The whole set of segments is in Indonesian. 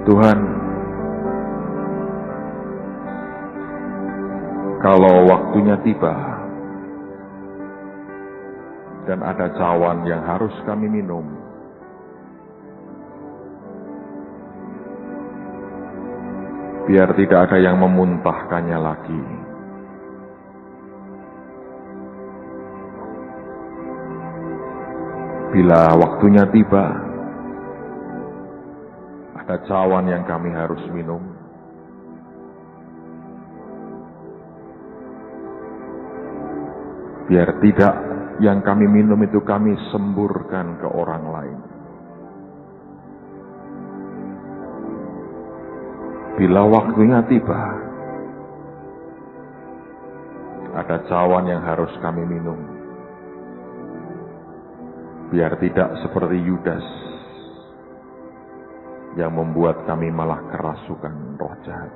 Tuhan, kalau waktunya tiba dan ada cawan yang harus kami minum, biar tidak ada yang memuntahkannya lagi. Bila waktunya tiba, ada cawan yang kami harus minum, biar tidak yang kami minum itu kami semburkan ke orang lain. Bila waktunya tiba, ada cawan yang harus kami minum, biar tidak seperti Yudas yang membuat kami malah kerasukan roh jahat.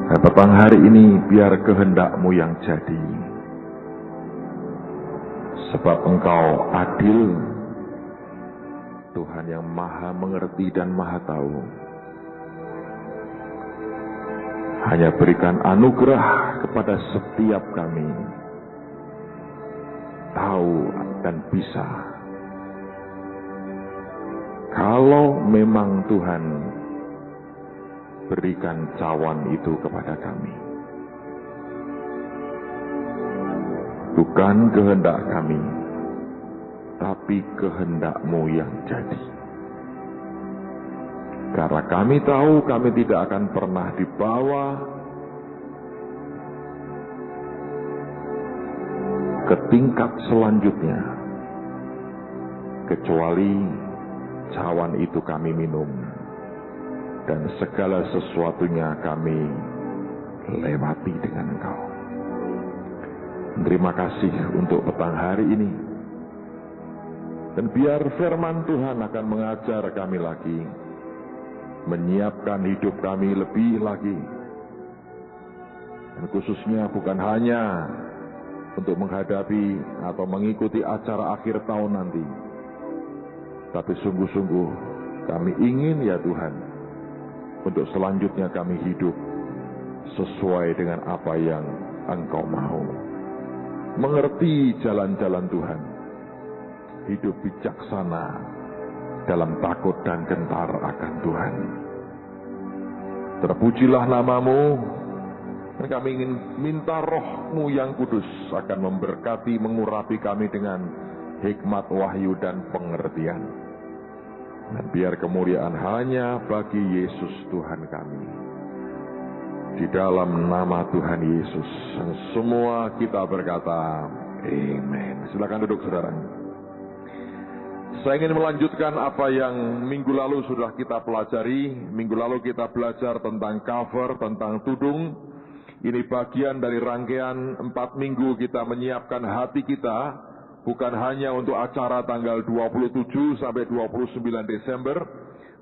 Dan petang hari ini biar kehendak-Mu yang jadi, sebab Engkau adil, Tuhan yang maha mengerti dan maha tahu. Hanya berikan anugerah kepada setiap kami, tahu dan bisa. Kalau memang Tuhan berikan cawan itu kepada kami, bukan kehendak kami, tapi kehendak-Mu yang jadi. Karena kami tahu kami tidak akan pernah dibawa ke tingkat selanjutnya, kecuali cawan itu kami minum, dan segala sesuatunya kami lewati dengan Engkau. Terima kasih untuk petang hari ini. Dan biar firman Tuhan akan mengajar kami lagi, menyiapkan hidup kami lebih lagi. Dan khususnya bukan hanya untuk menghadapi atau mengikuti acara akhir tahun nanti, tapi sungguh-sungguh kami ingin ya Tuhan, untuk selanjutnya kami hidup sesuai dengan apa yang Engkau mau. Mengerti jalan-jalan Tuhan, hidup bijaksana dalam takut dan gentar akan Tuhan. Terpujilah nama-Mu, dan kami ingin minta Roh-Mu yang kudus akan memberkati, mengurapi kami dengan hikmat, wahyu, dan pengertian. Dan biar kemuliaan hanya bagi Yesus Tuhan kami. Di dalam nama Tuhan Yesus, dan semua kita berkata, Amen. Silakan duduk saudara. Saya ingin melanjutkan apa yang minggu lalu sudah kita pelajari. Minggu lalu kita belajar tentang cover, tentang tudung. Ini bagian dari rangkaian 4 minggu kita menyiapkan hati kita, bukan hanya untuk acara tanggal 27 sampai 29 Desember,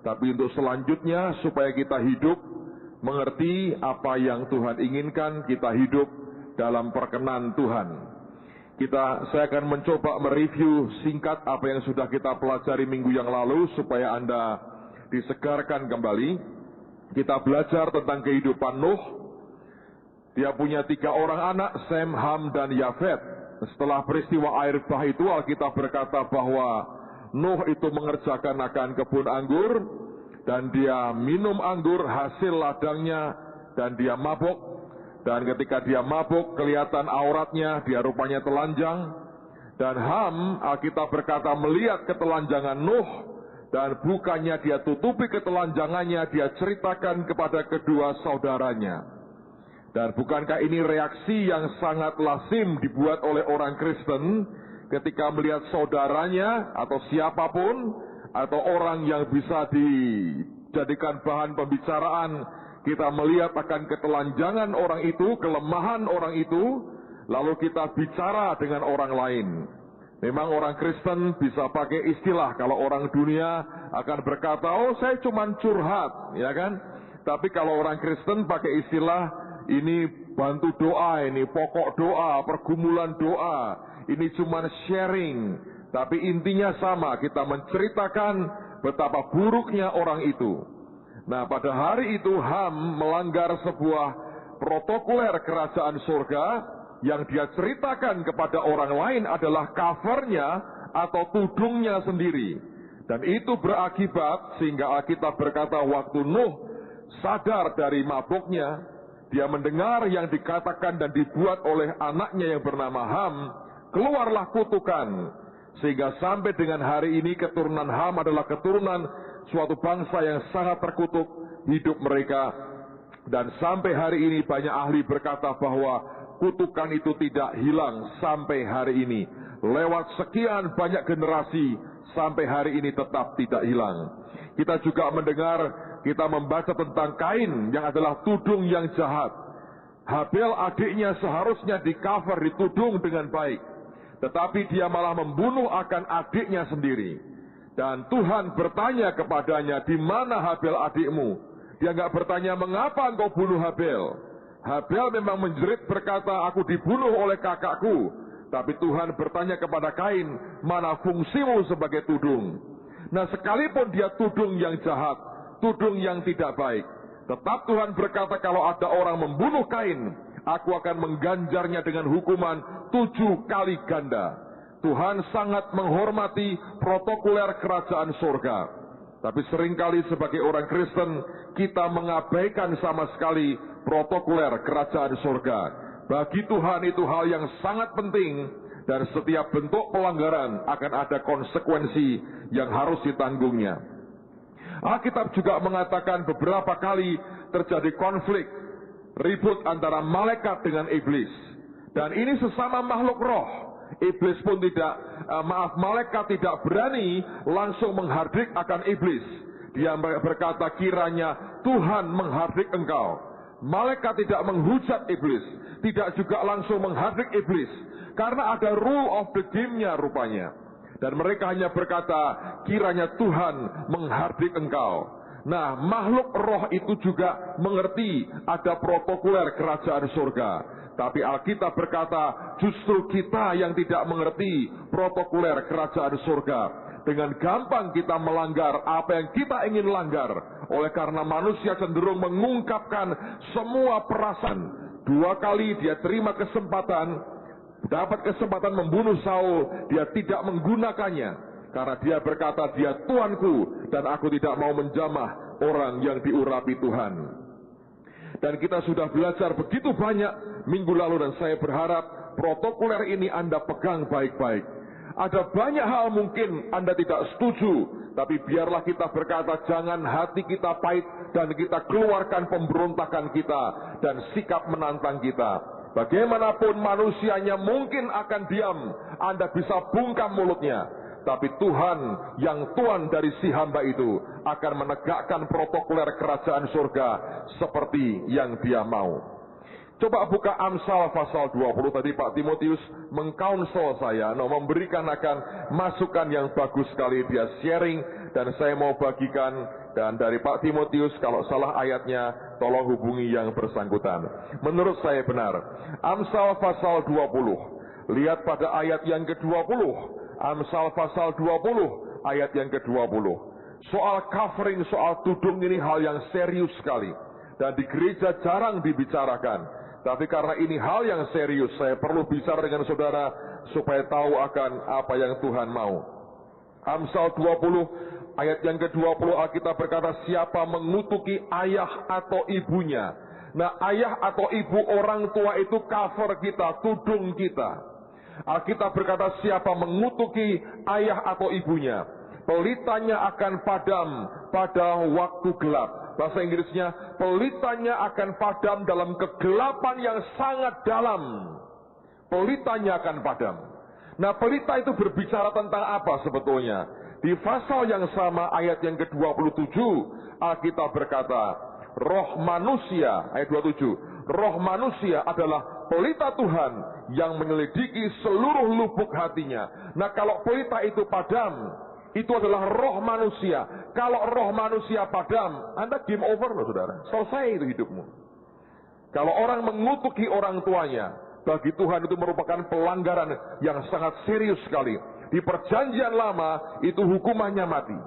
tapi untuk selanjutnya supaya kita hidup, mengerti apa yang Tuhan inginkan kita hidup dalam perkenan Tuhan. Saya akan mencoba mereview singkat apa yang sudah kita pelajari minggu yang lalu supaya Anda disegarkan kembali. Kita belajar tentang kehidupan Nuh. Dia punya 3 orang anak, Sem, Ham, dan Yafet. Setelah peristiwa air bah itu, Alkitab berkata bahwa Nuh itu mengerjakan akan kebun anggur, dan dia minum anggur hasil ladangnya, dan dia mabuk. Dan ketika dia mabuk, kelihatan auratnya, dia rupanya telanjang. Dan Ham, Alkitab berkata, melihat ketelanjangan Nuh, dan bukannya dia tutupi ketelanjangannya, dia ceritakan kepada kedua saudaranya. Dan bukankah ini reaksi yang sangat lazim dibuat oleh orang Kristen ketika melihat saudaranya atau siapapun, atau orang yang bisa dijadikan bahan pembicaraan, kita melihat akan ketelanjangan orang itu, kelemahan orang itu, lalu kita bicara dengan orang lain. Memang orang Kristen bisa pakai istilah, kalau orang dunia akan berkata, oh saya cuma curhat, ya kan? Tapi kalau orang Kristen pakai istilah, ini bantu doa, ini pokok doa, pergumulan doa, ini cuma sharing. Tapi intinya sama, kita menceritakan betapa buruknya orang itu. Nah, pada hari itu Ham melanggar sebuah protokoler kerajaan surga yang dia ceritakan kepada orang lain adalah covernya atau tudungnya sendiri. Dan itu berakibat sehingga Alkitab berkata waktu Nuh sadar dari mabuknya, dia mendengar yang dikatakan dan dibuat oleh anaknya yang bernama Ham, keluarlah kutukan. Sehingga sampai dengan hari ini keturunan Ham adalah keturunan suatu bangsa yang sangat terkutuk hidup mereka. Dan sampai hari ini banyak ahli berkata bahwa kutukan itu tidak hilang sampai hari ini. Lewat sekian banyak generasi sampai hari ini tetap tidak hilang. Kita juga mendengar, kita membaca tentang Kain yang adalah tudung yang jahat. Habel adiknya seharusnya di cover, ditudung dengan baik. Tetapi dia malah membunuh akan adiknya sendiri. Dan Tuhan bertanya kepadanya, di mana Habel adikmu? Dia nggak bertanya, mengapa engkau bunuh Habel? Habel memang menjerit berkata, aku dibunuh oleh kakakku. Tapi Tuhan bertanya kepada Kain, mana fungsimu sebagai tudung? Nah, sekalipun dia tudung yang jahat, tudung yang tidak baik, tetap Tuhan berkata, kalau ada orang membunuh Kain, aku akan mengganjarnya dengan hukuman 7 kali ganda. Tuhan sangat menghormati protokoler kerajaan surga. Tapi seringkali sebagai orang Kristen, kita mengabaikan sama sekali protokoler kerajaan surga. Bagi Tuhan itu hal yang sangat penting, dan setiap bentuk pelanggaran akan ada konsekuensi yang harus ditanggungnya. Alkitab juga mengatakan beberapa kali terjadi konflik, ribut antara malaikat dengan iblis. Dan ini sesama makhluk roh. Iblis pun malaikat tidak berani langsung menghardik akan iblis. Dia berkata, kiranya Tuhan menghardik engkau. Malaikat tidak menghujat iblis, tidak juga langsung menghardik iblis, karena ada rule of the game-nya rupanya. Dan mereka hanya berkata, kiranya Tuhan menghardik engkau. Nah, makhluk roh itu juga mengerti ada protokoler kerajaan surga. Tapi Alkitab berkata, justru kita yang tidak mengerti protokoler kerajaan surga. Dengan gampang kita melanggar apa yang kita ingin langgar. Oleh karena manusia cenderung mengungkapkan semua perasaan. 2 kali dia terima kesempatan, dapat kesempatan membunuh Saul, dia tidak menggunakannya. Karena dia berkata, dia Tuanku, dan aku tidak mau menjamah orang yang diurapi Tuhan. Dan kita sudah belajar begitu banyak minggu lalu, dan saya berharap protokoler ini Anda pegang baik-baik. Ada banyak hal mungkin Anda tidak setuju, tapi biarlah kita berkata, jangan hati kita pahit dan kita keluarkan pemberontakan kita dan sikap menantang kita. Bagaimanapun manusianya mungkin akan diam, Anda bisa bungkam mulutnya. Tapi Tuhan yang Tuhan dari si hamba itu akan menegakkan protokoler kerajaan surga seperti yang dia mau. Coba buka Amsal pasal 20. Tadi Pak Timotius mengkaunsel saya, memberikan akan masukan yang bagus sekali. Dia sharing dan saya mau bagikan. Dan dari Pak Timotius, kalau salah ayatnya, tolong hubungi yang bersangkutan. Menurut saya benar. Amsal pasal 20. Lihat pada ayat yang ke-20. Amsal pasal 20 ayat yang ke-20. Soal covering, soal tudung ini hal yang serius sekali. Dan di gereja jarang dibicarakan. Tapi karena ini hal yang serius, saya perlu bicara dengan saudara supaya tahu akan apa yang Tuhan mau. Amsal 20 ayat yang ke-20 Alkitab berkata, siapa mengutuki ayah atau ibunya. Nah, ayah atau ibu orang tua itu cover kita, tudung kita. Alkitab berkata, siapa mengutuki ayah atau ibunya, pelitanya akan padam pada waktu gelap. Bahasa Inggrisnya, pelitanya akan padam dalam kegelapan yang sangat dalam. Pelitanya akan padam. Nah, pelita itu berbicara tentang apa sebetulnya? Di pasal yang sama ayat yang ke-27, Alkitab berkata, roh manusia, ayat 27, roh manusia adalah pelita Tuhan yang menyelidiki seluruh lubuk hatinya. Nah, kalau pelita itu padam, itu adalah roh manusia. Kalau roh manusia padam, Anda game over loh saudara. Selesai itu hidupmu. Kalau orang mengutuki orang tuanya, bagi Tuhan itu merupakan pelanggaran yang sangat serius sekali. Di perjanjian lama itu hukumannya mati.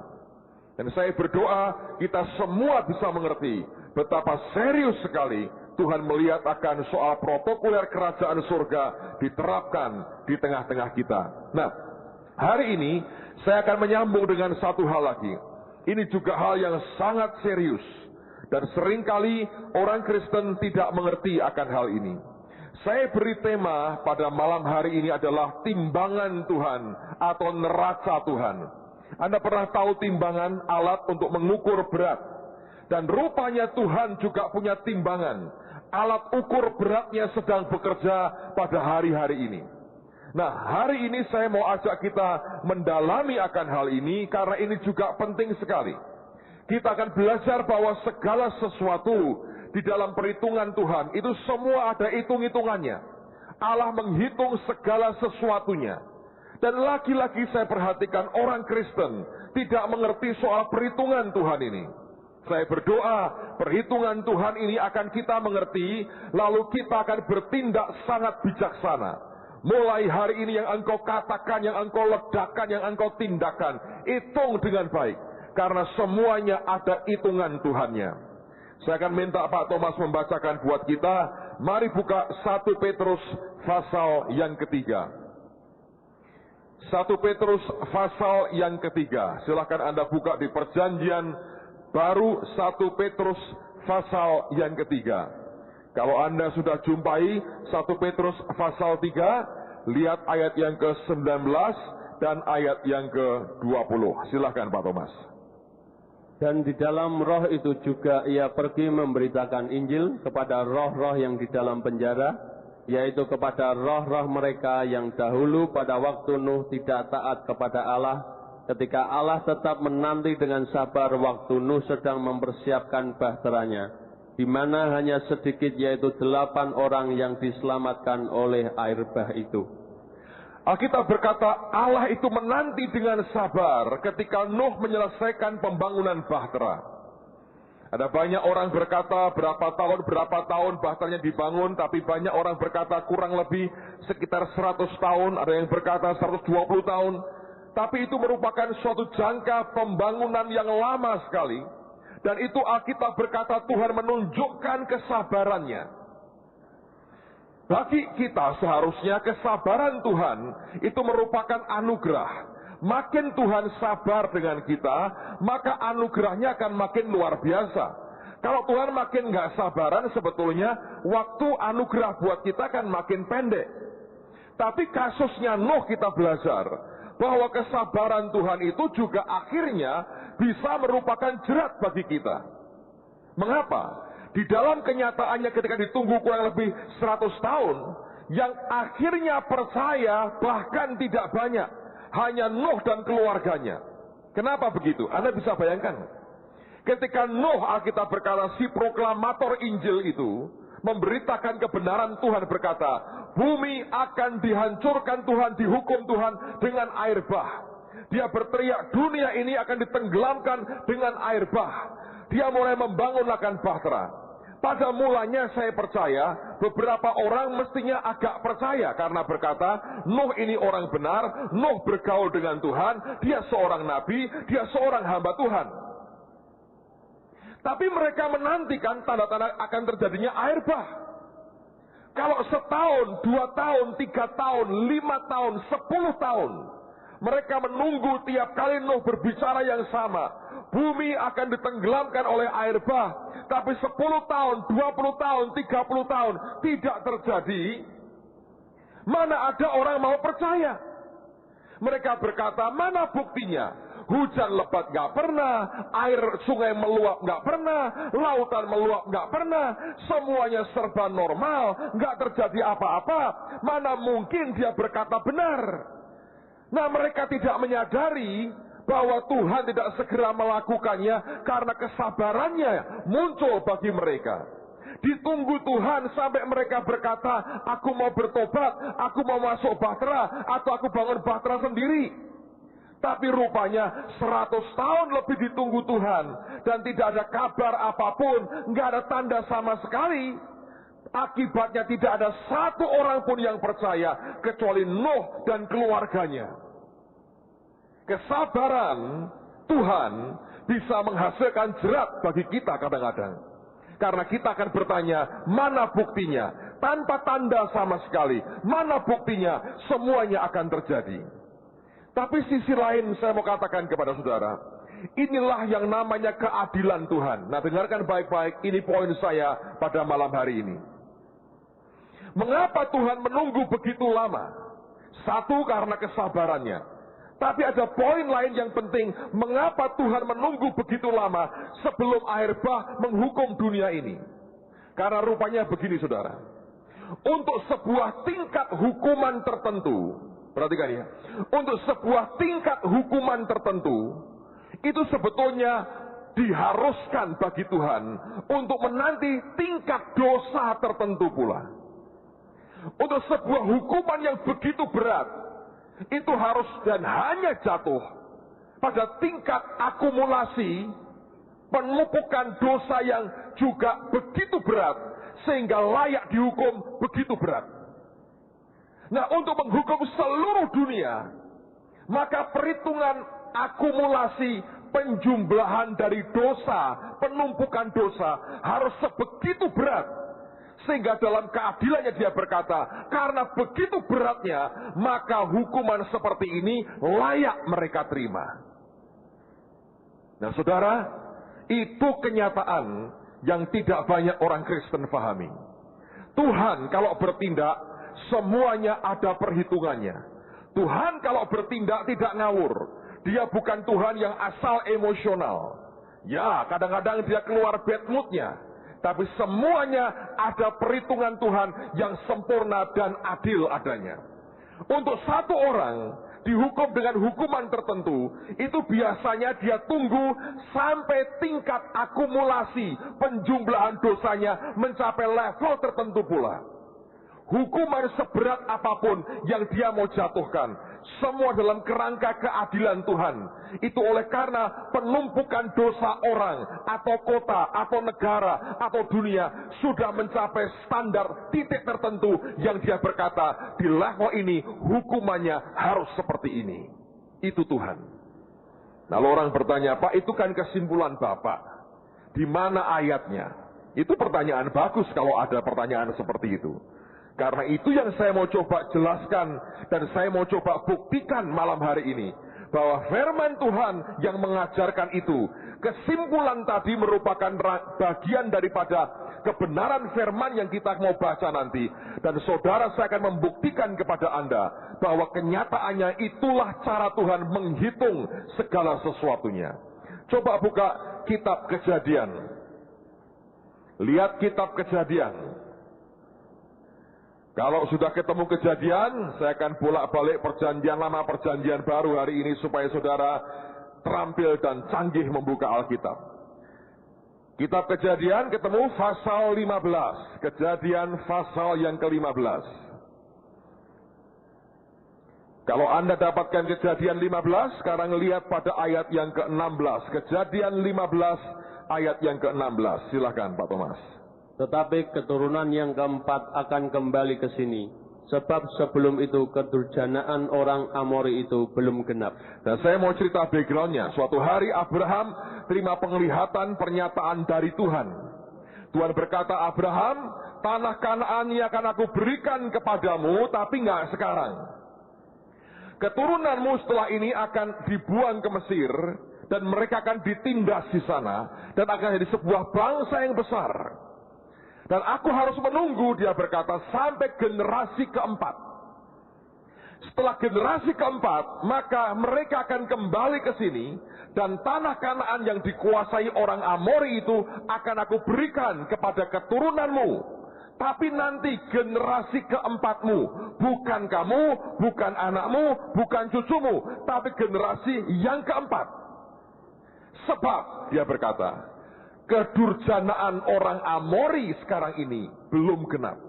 Dan saya berdoa kita semua bisa mengerti betapa serius sekali Tuhan melihat akan soal protokoler kerajaan surga diterapkan di tengah-tengah kita. Nah, hari ini saya akan menyambung dengan satu hal lagi. Ini juga hal yang sangat serius. Dan seringkali orang Kristen tidak mengerti akan hal ini. Saya beri tema pada malam hari ini adalah timbangan Tuhan atau neraca Tuhan. Anda pernah tahu timbangan, alat untuk mengukur berat. Dan rupanya Tuhan juga punya timbangan. Alat ukur beratnya sedang bekerja pada hari-hari ini. Nah, hari ini saya mau ajak kita mendalami akan hal ini karena ini juga penting sekali. Kita akan belajar bahwa segala sesuatu di dalam perhitungan Tuhan itu semua ada hitung-hitungannya. Allah menghitung segala sesuatunya. Dan lagi-lagi saya perhatikan orang Kristen tidak mengerti soal perhitungan Tuhan ini. Saya berdoa perhitungan Tuhan ini akan kita mengerti, lalu kita akan bertindak sangat bijaksana. Mulai hari ini yang engkau katakan, yang engkau ledakan, yang engkau tindakan, hitung dengan baik. Karena semuanya ada hitungan Tuhannya. Saya akan minta Pak Thomas membacakan buat kita. Mari buka 1 Petrus pasal yang ketiga. 1 Petrus pasal yang ketiga. Silakan Anda buka di perjanjian baru 1 Petrus pasal yang ketiga. Kalau Anda sudah jumpai 1 Petrus pasal 3, lihat ayat yang ke-19 dan ayat yang ke-20. Silakan Pak Thomas. Dan di dalam roh itu juga ia pergi memberitakan Injil kepada roh-roh yang di dalam penjara, yaitu kepada roh-roh mereka yang dahulu pada waktu Nuh tidak taat kepada Allah, ketika Allah tetap menanti dengan sabar waktu Nuh sedang mempersiapkan bahteranya, di mana hanya sedikit yaitu 8 orang yang diselamatkan oleh air bah itu. Alkitab berkata Allah itu menanti dengan sabar ketika Nuh menyelesaikan pembangunan bahtera. Ada banyak orang berkata berapa tahun bahteranya dibangun, tapi banyak orang berkata kurang lebih sekitar 100 tahun, ada yang berkata 120 tahun. Tapi itu merupakan suatu jangka pembangunan yang lama sekali. Dan itu Alkitab berkata Tuhan menunjukkan kesabarannya. Bagi kita seharusnya kesabaran Tuhan itu merupakan anugerah. Makin Tuhan sabar dengan kita, maka anugerahnya akan makin luar biasa. Kalau Tuhan makin nggak sabaran, sebetulnya waktu anugerah buat kita kan makin pendek. Tapi kasusnya Nuh kita belajar bahwa kesabaran Tuhan itu juga akhirnya bisa merupakan jerat bagi kita. Mengapa? Di dalam kenyataannya ketika ditunggu kurang lebih 100 tahun, yang akhirnya percaya bahkan tidak banyak, hanya Nuh dan keluarganya. Kenapa begitu? Anda bisa bayangkan. Ketika Nuh, Alkitab berkata, si proklamator Injil itu memberitakan kebenaran Tuhan, berkata, bumi akan dihancurkan Tuhan, dihukum Tuhan dengan air bah. Dia berteriak, dunia ini akan ditenggelamkan dengan air bah. Dia mulai membangun akan bahtera. Pada mulanya saya percaya, beberapa orang mestinya agak percaya karena berkata, Nuh ini orang benar, Nuh bergaul dengan Tuhan, dia seorang nabi, dia seorang hamba Tuhan. Tapi mereka menantikan tanda-tanda akan terjadinya air bah. Kalau setahun, 2 tahun, 3 tahun, 5 tahun, 10 tahun, mereka menunggu tiap kali Nuh berbicara yang sama. Bumi akan ditenggelamkan oleh air bah. Tapi 10 tahun, 20 tahun, 30 tahun tidak terjadi. Mana ada orang mau percaya? Mereka berkata, mana buktinya? Hujan lebat nggak pernah, air sungai meluap nggak pernah, lautan meluap nggak pernah, semuanya serba normal, nggak terjadi apa-apa. Mana mungkin dia berkata benar? Nah, mereka tidak menyadari bahwa Tuhan tidak segera melakukannya karena kesabarannya muncul bagi mereka. Ditunggu Tuhan sampai mereka berkata, aku mau bertobat, aku mau masuk bahtera, atau aku bangun bahtera sendiri. Tapi rupanya 100 tahun lebih ditunggu Tuhan dan tidak ada kabar apapun, nggak ada tanda sama sekali. Akibatnya tidak ada satu orang pun yang percaya kecuali Nuh dan keluarganya. Kesabaran Tuhan bisa menghasilkan jerat bagi kita kadang-kadang. Karena kita akan bertanya, mana buktinya? Tanpa tanda sama sekali. Mana buktinya? Semuanya akan terjadi. Tapi sisi lain saya mau katakan kepada saudara, inilah yang namanya keadilan Tuhan. Nah, dengarkan baik-baik, ini poin saya pada malam hari ini. Mengapa Tuhan menunggu begitu lama? Satu, karena kesabarannya. Tapi ada poin lain yang penting, mengapa Tuhan menunggu begitu lama sebelum air bah menghukum dunia ini? Karena rupanya begini saudara, untuk sebuah tingkat hukuman tertentu, perhatikan ya, untuk sebuah tingkat hukuman tertentu, itu sebetulnya diharuskan bagi Tuhan untuk menanti tingkat dosa tertentu pula. Untuk sebuah hukuman yang begitu berat, itu harus dan hanya jatuh pada tingkat akumulasi penumpukan dosa yang juga begitu berat sehingga layak dihukum begitu berat. Nah, untuk menghukum seluruh dunia, maka perhitungan akumulasi penjumlahan dari dosa, penumpukan dosa harus sebegitu berat. Sehingga dalam keadilannya dia berkata, karena begitu beratnya, maka hukuman seperti ini layak mereka terima. Nah saudara, itu kenyataan yang tidak banyak orang Kristen pahami. Tuhan kalau bertindak, semuanya ada perhitungannya. Tuhan kalau bertindak tidak ngawur. Dia bukan Tuhan yang asal emosional. Ya, kadang-kadang dia keluar bad moodnya. Tapi semuanya ada perhitungan Tuhan yang sempurna dan adil adanya. Untuk satu orang dihukum dengan hukuman tertentu, itu biasanya dia tunggu sampai tingkat akumulasi penjumlahan dosanya mencapai level tertentu pula. Hukuman seberat apapun yang dia mau jatuhkan, semua dalam kerangka keadilan Tuhan. Itu oleh karena penumpukan dosa orang, atau kota, atau negara, atau dunia sudah mencapai standar titik tertentu yang dia berkata, di level ini hukumannya harus seperti ini. Itu Tuhan. Lalu orang bertanya, Pak, itu kan kesimpulan Bapak. Di mana ayatnya? Itu pertanyaan bagus kalau ada pertanyaan seperti itu. Karena itu yang saya mau coba jelaskan dan saya mau coba buktikan malam hari ini. Bahwa firman Tuhan yang mengajarkan itu. Kesimpulan tadi merupakan bagian daripada kebenaran firman yang kita mau baca nanti. Dan saudara, saya akan membuktikan kepada Anda bahwa kenyataannya itulah cara Tuhan menghitung segala sesuatunya. Coba buka kitab Kejadian. Lihat kitab Kejadian. Kalau sudah ketemu Kejadian, saya akan bolak-balik perjanjian lama, perjanjian baru hari ini supaya saudara terampil dan canggih membuka Alkitab. Kitab Kejadian ketemu pasal 15. Kejadian pasal yang ke-15. Kalau Anda dapatkan Kejadian 15, sekarang lihat pada ayat yang ke-16. Kejadian 15 ayat yang ke-16. Silakan Pak Thomas. Tetapi keturunan yang keempat akan kembali ke sini, sebab sebelum itu kedurjanaan orang Amori itu belum genap. Dan saya mau cerita backgroundnya. Suatu hari Abraham terima penglihatan pernyataan dari Tuhan. Tuhan berkata, Abraham, tanah Kanaan yang akan aku berikan kepadamu, tapi nggak sekarang. Keturunanmu setelah ini akan dibuang ke Mesir, dan mereka akan ditindas di sana, dan akan jadi sebuah bangsa yang besar. Dan aku harus menunggu, dia berkata, sampai generasi keempat. Setelah generasi keempat, maka mereka akan kembali ke sini, dan tanah Kanaan yang dikuasai orang Amori itu akan aku berikan kepada keturunanmu. Tapi nanti generasi keempatmu, bukan kamu, bukan anakmu, bukan cucumu, tapi generasi yang keempat. Sebab, dia berkata, kedurjanaan orang Amori sekarang ini belum genap.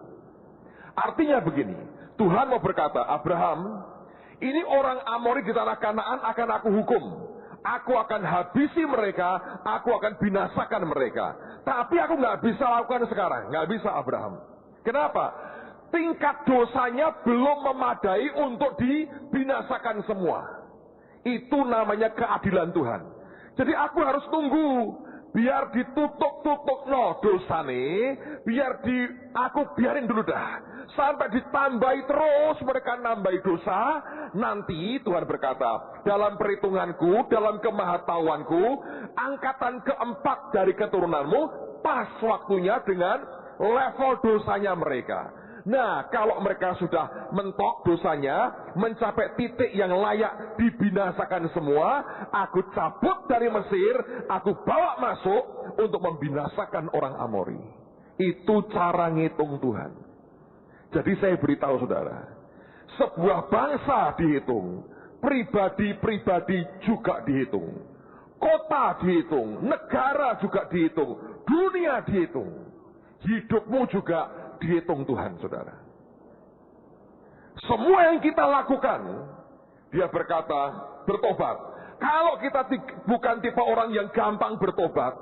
Artinya begini, Tuhan mau berkata, Abraham, ini orang Amori di tanah Kanaan akan aku hukum. Aku akan habisi mereka, aku akan binasakan mereka. Tapi aku nggak bisa lakukan sekarang, nggak bisa Abraham. Kenapa? Tingkat dosanya belum memadai untuk dibinasakan semua. Itu namanya keadilan Tuhan. Jadi aku harus tunggu. Biar ditutup-tutup dosane, aku biarin dulu dah. Sampai ditambahi terus mereka nambahi dosa. Nanti Tuhan berkata, dalam perhitunganku, dalam kemahatauanku, angkatan keempat dari keturunanmu pas waktunya dengan level dosanya mereka. Nah, kalau mereka sudah mentok dosanya, mencapai titik yang layak dibinasakan semua, aku cabut dari Mesir, aku bawa masuk untuk membinasakan orang Amori. Itu cara ngitung Tuhan. Jadi saya beritahu saudara, sebuah bangsa dihitung, pribadi-pribadi juga dihitung, kota dihitung, negara juga dihitung, dunia dihitung, hidupmu juga dihitung Tuhan, saudara. Semua yang kita lakukan, dia berkata, bertobat. Kalau kita bukan tipe orang yang gampang bertobat,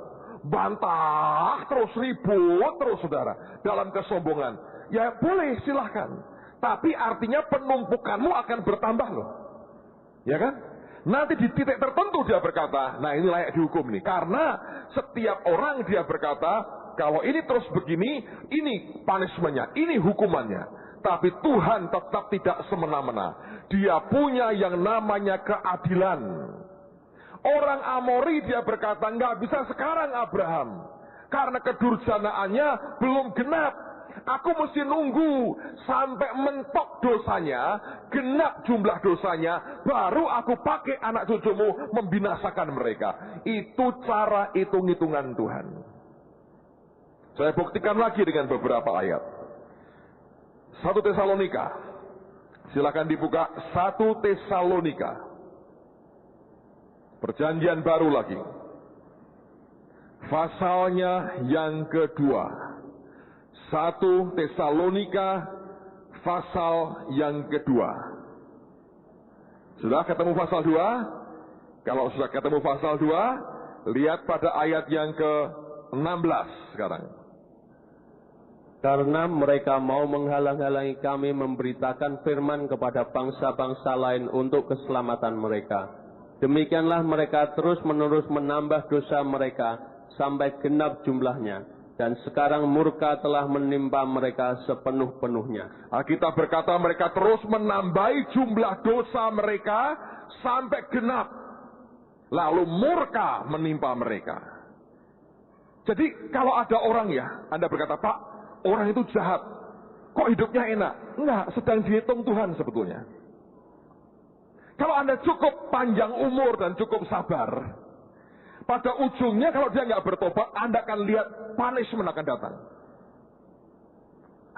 bantah terus, ribut terus, saudara, dalam kesombongan, ya boleh, silahkan. Tapi artinya penumpukanmu akan bertambah loh. Ya kan? Nanti di titik tertentu dia berkata, nah ini layak dihukum nih. Karena setiap orang dia berkata, kalau ini terus begini, ini punishment-nya, ini hukumannya. Tapi Tuhan tetap tidak semena-mena. Dia punya yang namanya keadilan. Orang Amori dia berkata, nggak bisa sekarang Abraham. Karena kedurjanaannya belum genap. Aku mesti nunggu sampai mentok dosanya, genap jumlah dosanya, baru aku pakai anak cucumu membinasakan mereka. Itu cara hitung-hitungan Tuhan. Saya buktikan lagi dengan beberapa ayat. 1 Tesalonika. Silakan dibuka 1 Tesalonika. Perjanjian baru lagi. Pasalnya yang kedua. 1 Tesalonika pasal yang kedua. Sudah ketemu pasal 2? Kalau sudah ketemu pasal 2, lihat pada ayat yang ke-16 sekarang. Karena mereka mau menghalang-halangi kami memberitakan firman kepada bangsa-bangsa lain untuk keselamatan mereka. Demikianlah mereka terus-menerus menambah dosa mereka sampai genap jumlahnya. Dan sekarang murka telah menimpa mereka sepenuh-penuhnya. Alkitab berkata mereka terus menambahi jumlah dosa mereka sampai genap. Lalu murka menimpa mereka. Jadi kalau ada orang ya, Anda berkata, Pak, orang itu jahat. Kok hidupnya enak? Enggak, sedang dihitung Tuhan sebetulnya. Kalau Anda cukup panjang umur dan cukup sabar, pada ujungnya kalau dia nggak bertobat, Anda akan lihat punishment akan datang.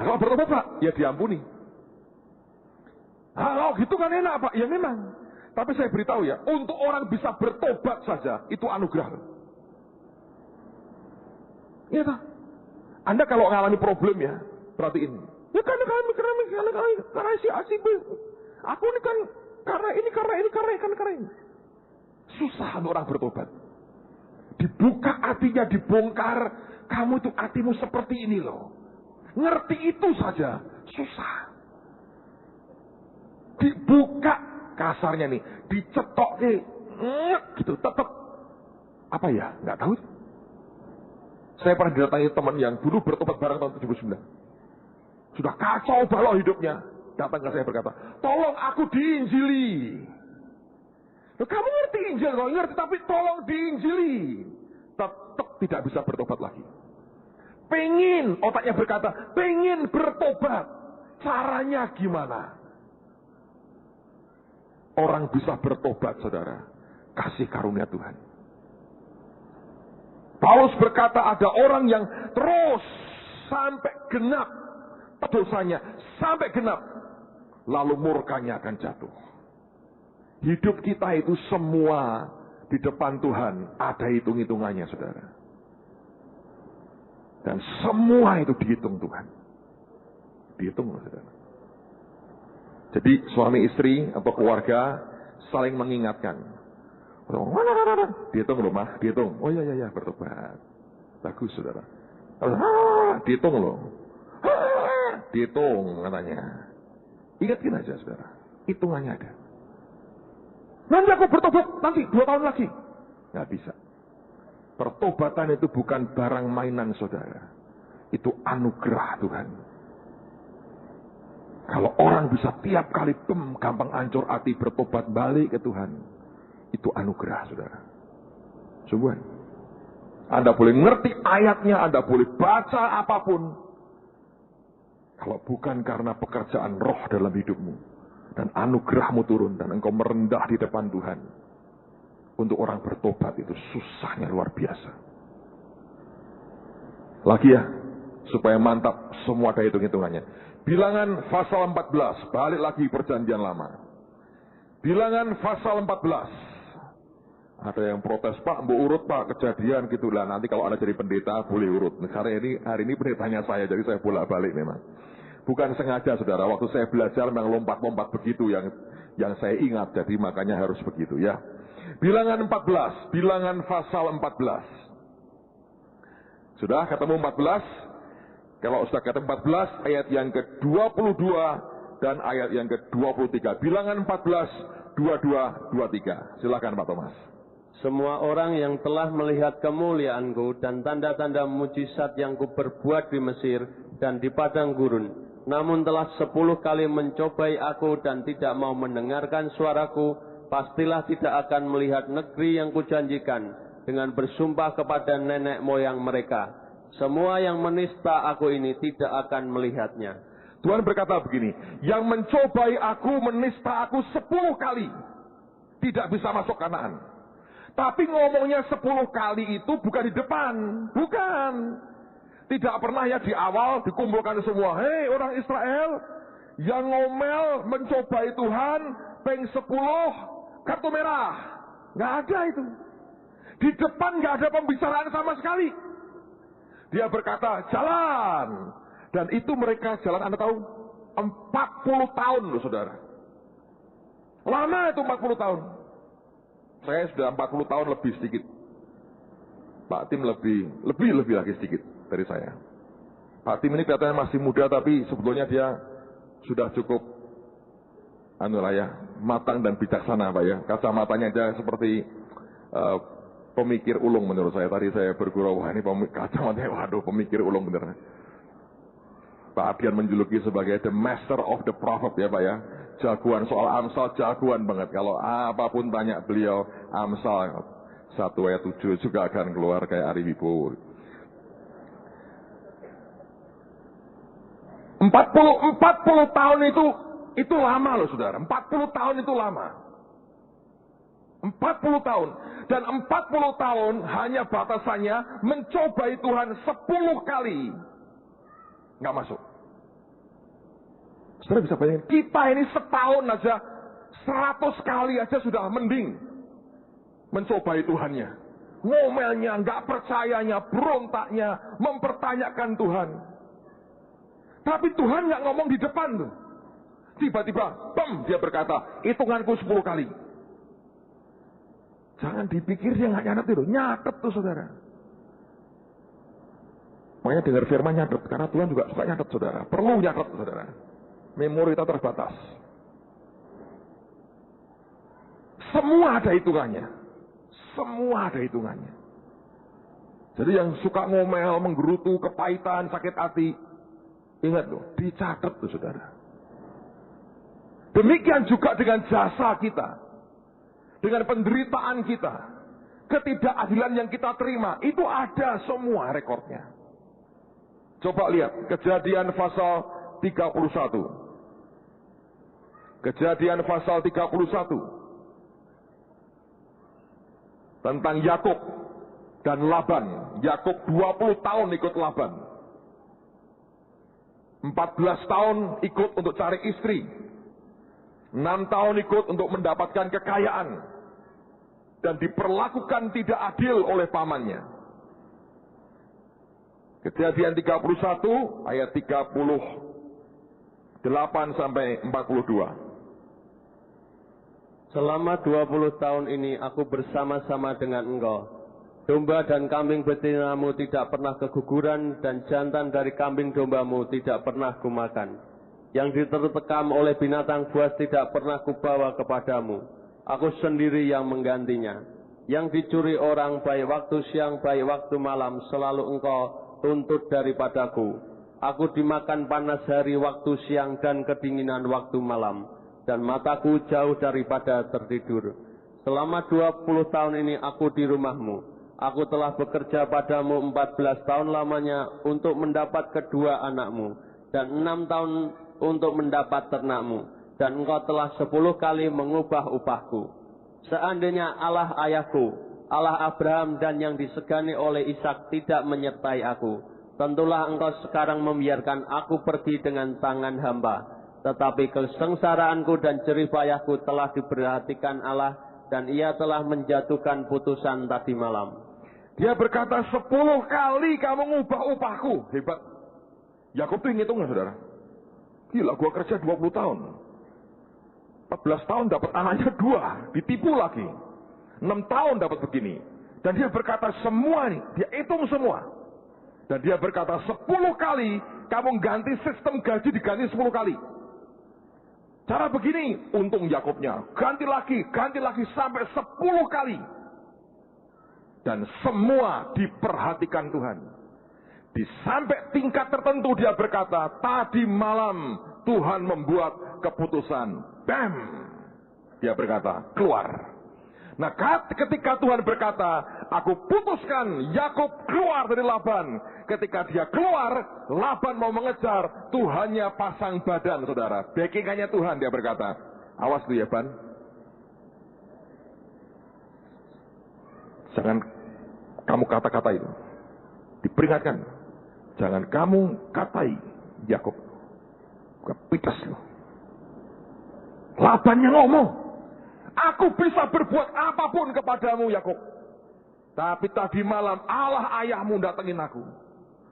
Kalau bertobat, Pak, ya diampuni. Kalau gitu kan enak, Pak. Ya memang. Tapi saya beritahu ya, untuk orang bisa bertobat saja, itu anugerah. Iya tak? Anda kalau mengalami problem ya, perhatiin. Ya karena si Asib. Aku ini kan karena ini. Susah untuk orang bertobat. Dibuka hatinya, dibongkar. Kamu itu hatimu seperti ini loh. Ngerti itu saja. Susah. Dibuka kasarnya nih. Dicetok nih. Gitu. Tetap. Apa ya? Nggak tahu. Saya pernah didatangi teman yang dulu bertobat bareng tahun 79. Sudah kacau balau hidupnya. Datang ke saya berkata, tolong aku diinjili. Kamu ngerti Injil, kalau ngerti, tapi tolong diinjili. Tetap tidak bisa bertobat lagi. Pengen, otaknya berkata, pengen bertobat. Caranya gimana? Orang bisa bertobat, saudara. Kasih karunia Tuhan. Paulus berkata, ada orang yang terus sampai genap dosanya. Sampai genap. Lalu murkanya akan jatuh. Hidup kita itu semua di depan Tuhan ada hitung-hitungannya, saudara. Dan semua itu dihitung Tuhan. Dihitung, saudara. Jadi suami istri atau keluarga saling mengingatkan. Dihitung loh, mah, dihitung. Oh iya, bertobat. Bagus, saudara. Dihitung loh. dihitung katanya. Ingatkan aja saudara, hitungannya ada. Nanti aku bertobat, nanti 2 tahun lagi. Nggak bisa. Pertobatan itu bukan barang mainan saudara. Itu anugerah Tuhan. Kalau orang bisa tiap kali gampang hancur hati bertobat balik ke Tuhan, itu anugerah saudara. Sungguhan. Anda boleh ngerti ayatnya, Anda boleh baca apapun. Kalau bukan karena pekerjaan roh dalam hidupmu, dan anugerahmu turun, dan engkau merendah di depan Tuhan, untuk orang bertobat itu susahnya luar biasa. Lagi ya, supaya mantap semua ada hitung-hitungannya. Bilangan pasal 14, balik lagi perjanjian lama. Bilangan pasal 14. Ada yang protes, Pak, mau urut Pak, kejadian gitu lah. Nanti kalau Anda jadi pendeta, boleh urut. Nah, karena hari ini pendetanya saya, jadi saya bolak-balik memang. Bukan sengaja, saudara. Waktu saya belajar memang lompat-lompat begitu yang saya ingat. Jadi makanya harus begitu ya. Bilangan 14, bilangan pasal 14. Sudah ketemu 14? Kalau sudah ketemu 14, ayat yang ke-22 dan ayat yang ke-23. Bilangan 14, 22, 23. Silakan Pak Thomas. Semua orang yang telah melihat kemuliaanku dan tanda-tanda mujizat yang kuperbuat di Mesir dan di padang gurun, namun telah 10 kali mencobai aku dan tidak mau mendengarkan suaraku, pastilah tidak akan melihat negeri yang kujanjikan dengan bersumpah kepada nenek moyang mereka. Semua yang menista aku ini tidak akan melihatnya. Tuhan berkata begini, yang mencobai aku, menista aku 10 kali, tidak bisa masuk Kanaan. Tapi ngomongnya 10 kali itu bukan di depan, bukan. Tidak pernah ya di awal dikumpulkan semua, hei orang Israel, yang ngomel mencobai Tuhan, peng 10, kartu merah. Nggak ada itu. Di depan nggak ada pembicaraan sama sekali. Dia berkata, jalan. Dan itu mereka jalan, Anda tahu, 40 tahun loh saudara. Lama itu 40 tahun. Saya sudah 40 tahun lebih sedikit. Pak Tim lebih lagi sedikit dari saya. Pak Tim ini kelihatannya masih muda, tapi sebetulnya dia sudah cukup matang dan bijaksana Pak ya. Kacamatanya aja seperti pemikir ulung menurut saya. Tadi saya bergurau, wah ini kacamatanya, waduh pemikir ulung bener. Pak Adian menjuluki sebagai the master of the prophet ya Pak ya. Jagoan soal Amsal, jagoan banget. Kalau apapun tanya beliau, Amsal 1 ayat 7 juga akan keluar kayak Ari Wibowo. 40 tahun itu lama loh saudara. 40 tahun itu lama. 40 tahun. Dan 40 tahun hanya batasannya mencobai Tuhan 10 kali. Nggak masuk. Saudara bisa bayangin, kita ini setahun aja 100 kali aja sudah mending mencobai Tuhannya. Ngomelnya, nggak percayanya, berontaknya, mempertanyakan Tuhan. Tapi Tuhan nggak ngomong di depan tuh. Tiba-tiba, dia berkata, hitunganku 10 kali. Jangan dipikir dia nggak nyatet itu, nyatet tuh saudara. Makanya dengar firman nyatet, karena Tuhan juga suka nyatet saudara. Perlu nyatet saudara. Memori kita terbatas. Semua ada hitungannya. Semua ada hitungannya. Jadi yang suka ngomel, menggerutu, kepahitan, sakit hati, ingat loh, dicatat tuh saudara. Demikian juga dengan jasa kita, dengan penderitaan kita, ketidakadilan yang kita terima, itu ada semua rekornya. Coba lihat Kejadian pasal 31. Kejadian pasal 31. Tentang Yakub dan Laban. Yakub 20 tahun ikut Laban. 14 tahun ikut untuk cari istri. 6 tahun ikut untuk mendapatkan kekayaan. Dan diperlakukan tidak adil oleh pamannya. Kejadian 31 ayat 38 sampai 42. Selama 20 tahun ini aku bersama-sama dengan engkau. Domba dan kambing betinamu tidak pernah keguguran, dan jantan dari kambing dombamu tidak pernah kumakan. Yang diterkam oleh binatang buas tidak pernah kubawa kepadamu. Aku sendiri yang menggantinya. Yang dicuri orang baik waktu siang baik waktu malam selalu engkau tuntut daripadaku. Aku dimakan panas hari waktu siang dan kedinginan waktu malam, dan mataku jauh daripada tertidur. Selama 20 tahun ini aku di rumahmu. Aku telah bekerja padamu 14 tahun lamanya untuk mendapat kedua anakmu, dan 6 tahun untuk mendapat ternakmu, dan engkau telah 10 kali mengubah upahku. Seandainya Allah ayahku, Allah Abraham dan yang disegani oleh Ishak tidak menyertai aku, tentulah engkau sekarang membiarkan aku pergi dengan tangan hamba. Tetapi kesengsaraanku dan jerih payahku telah diperhatikan Allah, dan ia telah menjatuhkan putusan tadi malam. Dia berkata 10 kali kamu ngubah upahku. Hebat. Yakub itu ngitung, saudara. Gila, gua kerja 20 tahun. 14 tahun dapat anaknya 2. Ditipu lagi. 6 tahun dapat begini. Dan dia berkata semua nih. Dia hitung semua. Dan dia berkata 10 kali kamu ganti sistem gaji diganti 10 kali. Cara begini, untung Yakobnya. Ganti lagi sampai 10 kali. Dan semua diperhatikan Tuhan. Di sampai tingkat tertentu dia berkata, tadi malam Tuhan membuat keputusan. Bam! Dia berkata, keluar. Nah, ketika Tuhan berkata, aku putuskan Yakub keluar dari Laban. Ketika dia keluar, Laban mau mengejar, Tuhannya pasang badan, saudara. Backingannya Tuhan, dia berkata, awas lu ya, Ban. Jangan kamu kata-kata itu. Diperingatkan. Jangan kamu katai Yakub. Kepitas loh. Labannya ngomong, aku bisa berbuat apapun kepadamu Yakub. Tapi tadi malam Allah ayahmu datengin aku.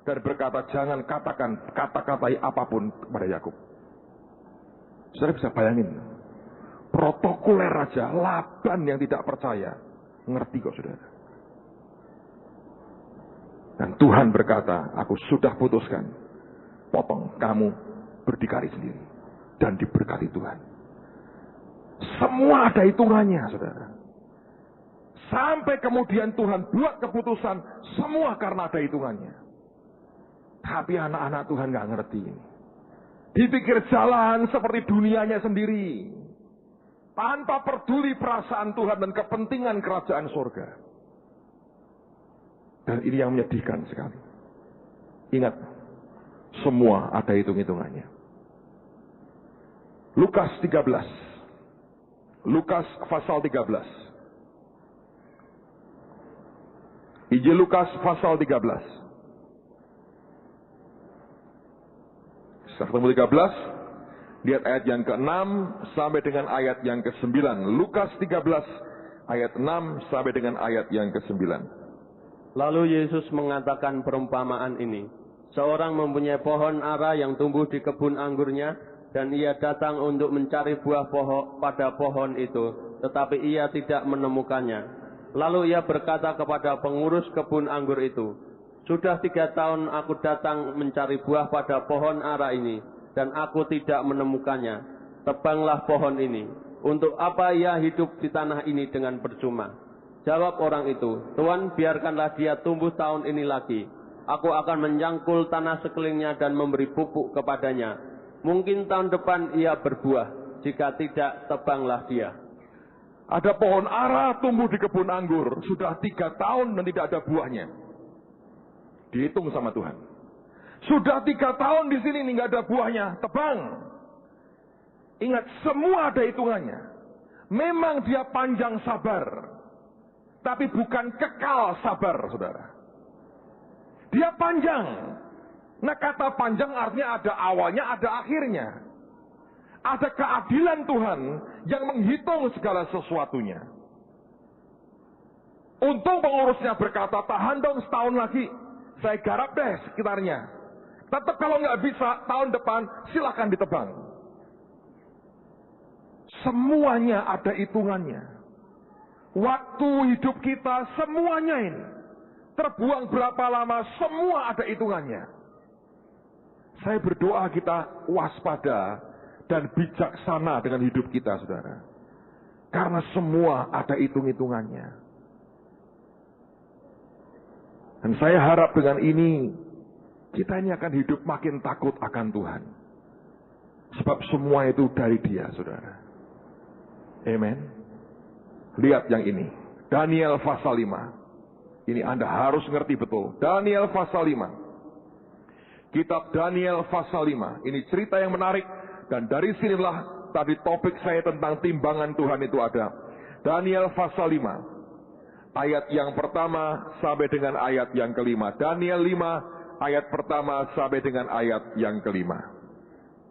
Dan berkata, jangan katakan kata-katai apapun kepada Yakub. Saudara bisa bayangin. Protokoler raja, Laban yang tidak percaya. Ngerti kok saudara. Dan Tuhan berkata, aku sudah putuskan. Potong, kamu berdikari sendiri. Dan diberkati Tuhan. Semua ada hitungannya, saudara. Sampai kemudian Tuhan buat keputusan, semua karena ada hitungannya. Tapi anak-anak Tuhan gak ngerti ini. Dipikir jalan seperti dunianya sendiri. Tanpa peduli perasaan Tuhan dan kepentingan kerajaan surga. Dan ini yang menyedihkan sekali. Ingat, semua ada hitung-hitungannya. Lukas 13. Lukas pasal 13. Injil Lukas pasal 13. Setelah ketemu 13, lihat ayat yang ke-6 sampai dengan ayat yang ke-9. Lukas 13 ayat 6 sampai dengan ayat yang ke-9. Lalu Yesus mengatakan perumpamaan ini. Seorang mempunyai pohon ara yang tumbuh di kebun anggurnya, dan ia datang untuk mencari buah pada pohon itu, tetapi ia tidak menemukannya. Lalu ia berkata kepada pengurus kebun anggur itu, sudah 3 tahun aku datang mencari buah pada pohon ara ini, dan aku tidak menemukannya. Tebanglah pohon ini. Untuk apa ia hidup di tanah ini dengan percuma? Jawab orang itu, Tuhan, biarkanlah dia tumbuh tahun ini lagi. Aku akan menyangkul tanah sekelilingnya dan memberi pupuk kepadanya. Mungkin tahun depan ia berbuah, jika tidak, tebanglah dia. Ada pohon ara tumbuh di kebun anggur, sudah 3 tahun dan tidak ada buahnya. Dihitung sama Tuhan. Sudah 3 tahun di sini nggak ada buahnya, tebang. Ingat, semua ada hitungannya. Memang dia panjang sabar. Tapi bukan kekal sabar, saudara. Dia panjang. Nah, kata panjang artinya ada awalnya, ada akhirnya. Ada keadilan Tuhan yang menghitung segala sesuatunya. Untung pengurusnya berkata, tahan dong setahun lagi. Saya garap deh sekitarnya. Tetap kalau nggak bisa, tahun depan silakan ditebang. Semuanya ada hitungannya. Waktu hidup kita semuanya ini terbuang berapa lama, semua ada hitungannya. Saya berdoa kita waspada dan bijaksana dengan hidup kita, saudara. Karena semua ada hitung-hitungannya. Dan saya harap dengan ini, kita ini akan hidup makin takut akan Tuhan. Sebab semua itu dari Dia, saudara. Amen. Lihat yang ini. Daniel pasal 5. Ini Anda harus ngerti betul. Daniel pasal 5. Kitab Daniel pasal 5. Ini cerita yang menarik. Dan dari sinilah tadi topik saya tentang timbangan Tuhan itu ada. Daniel pasal 5. Ayat yang pertama sampai dengan ayat yang kelima. Daniel 5 ayat pertama sampai dengan ayat yang kelima.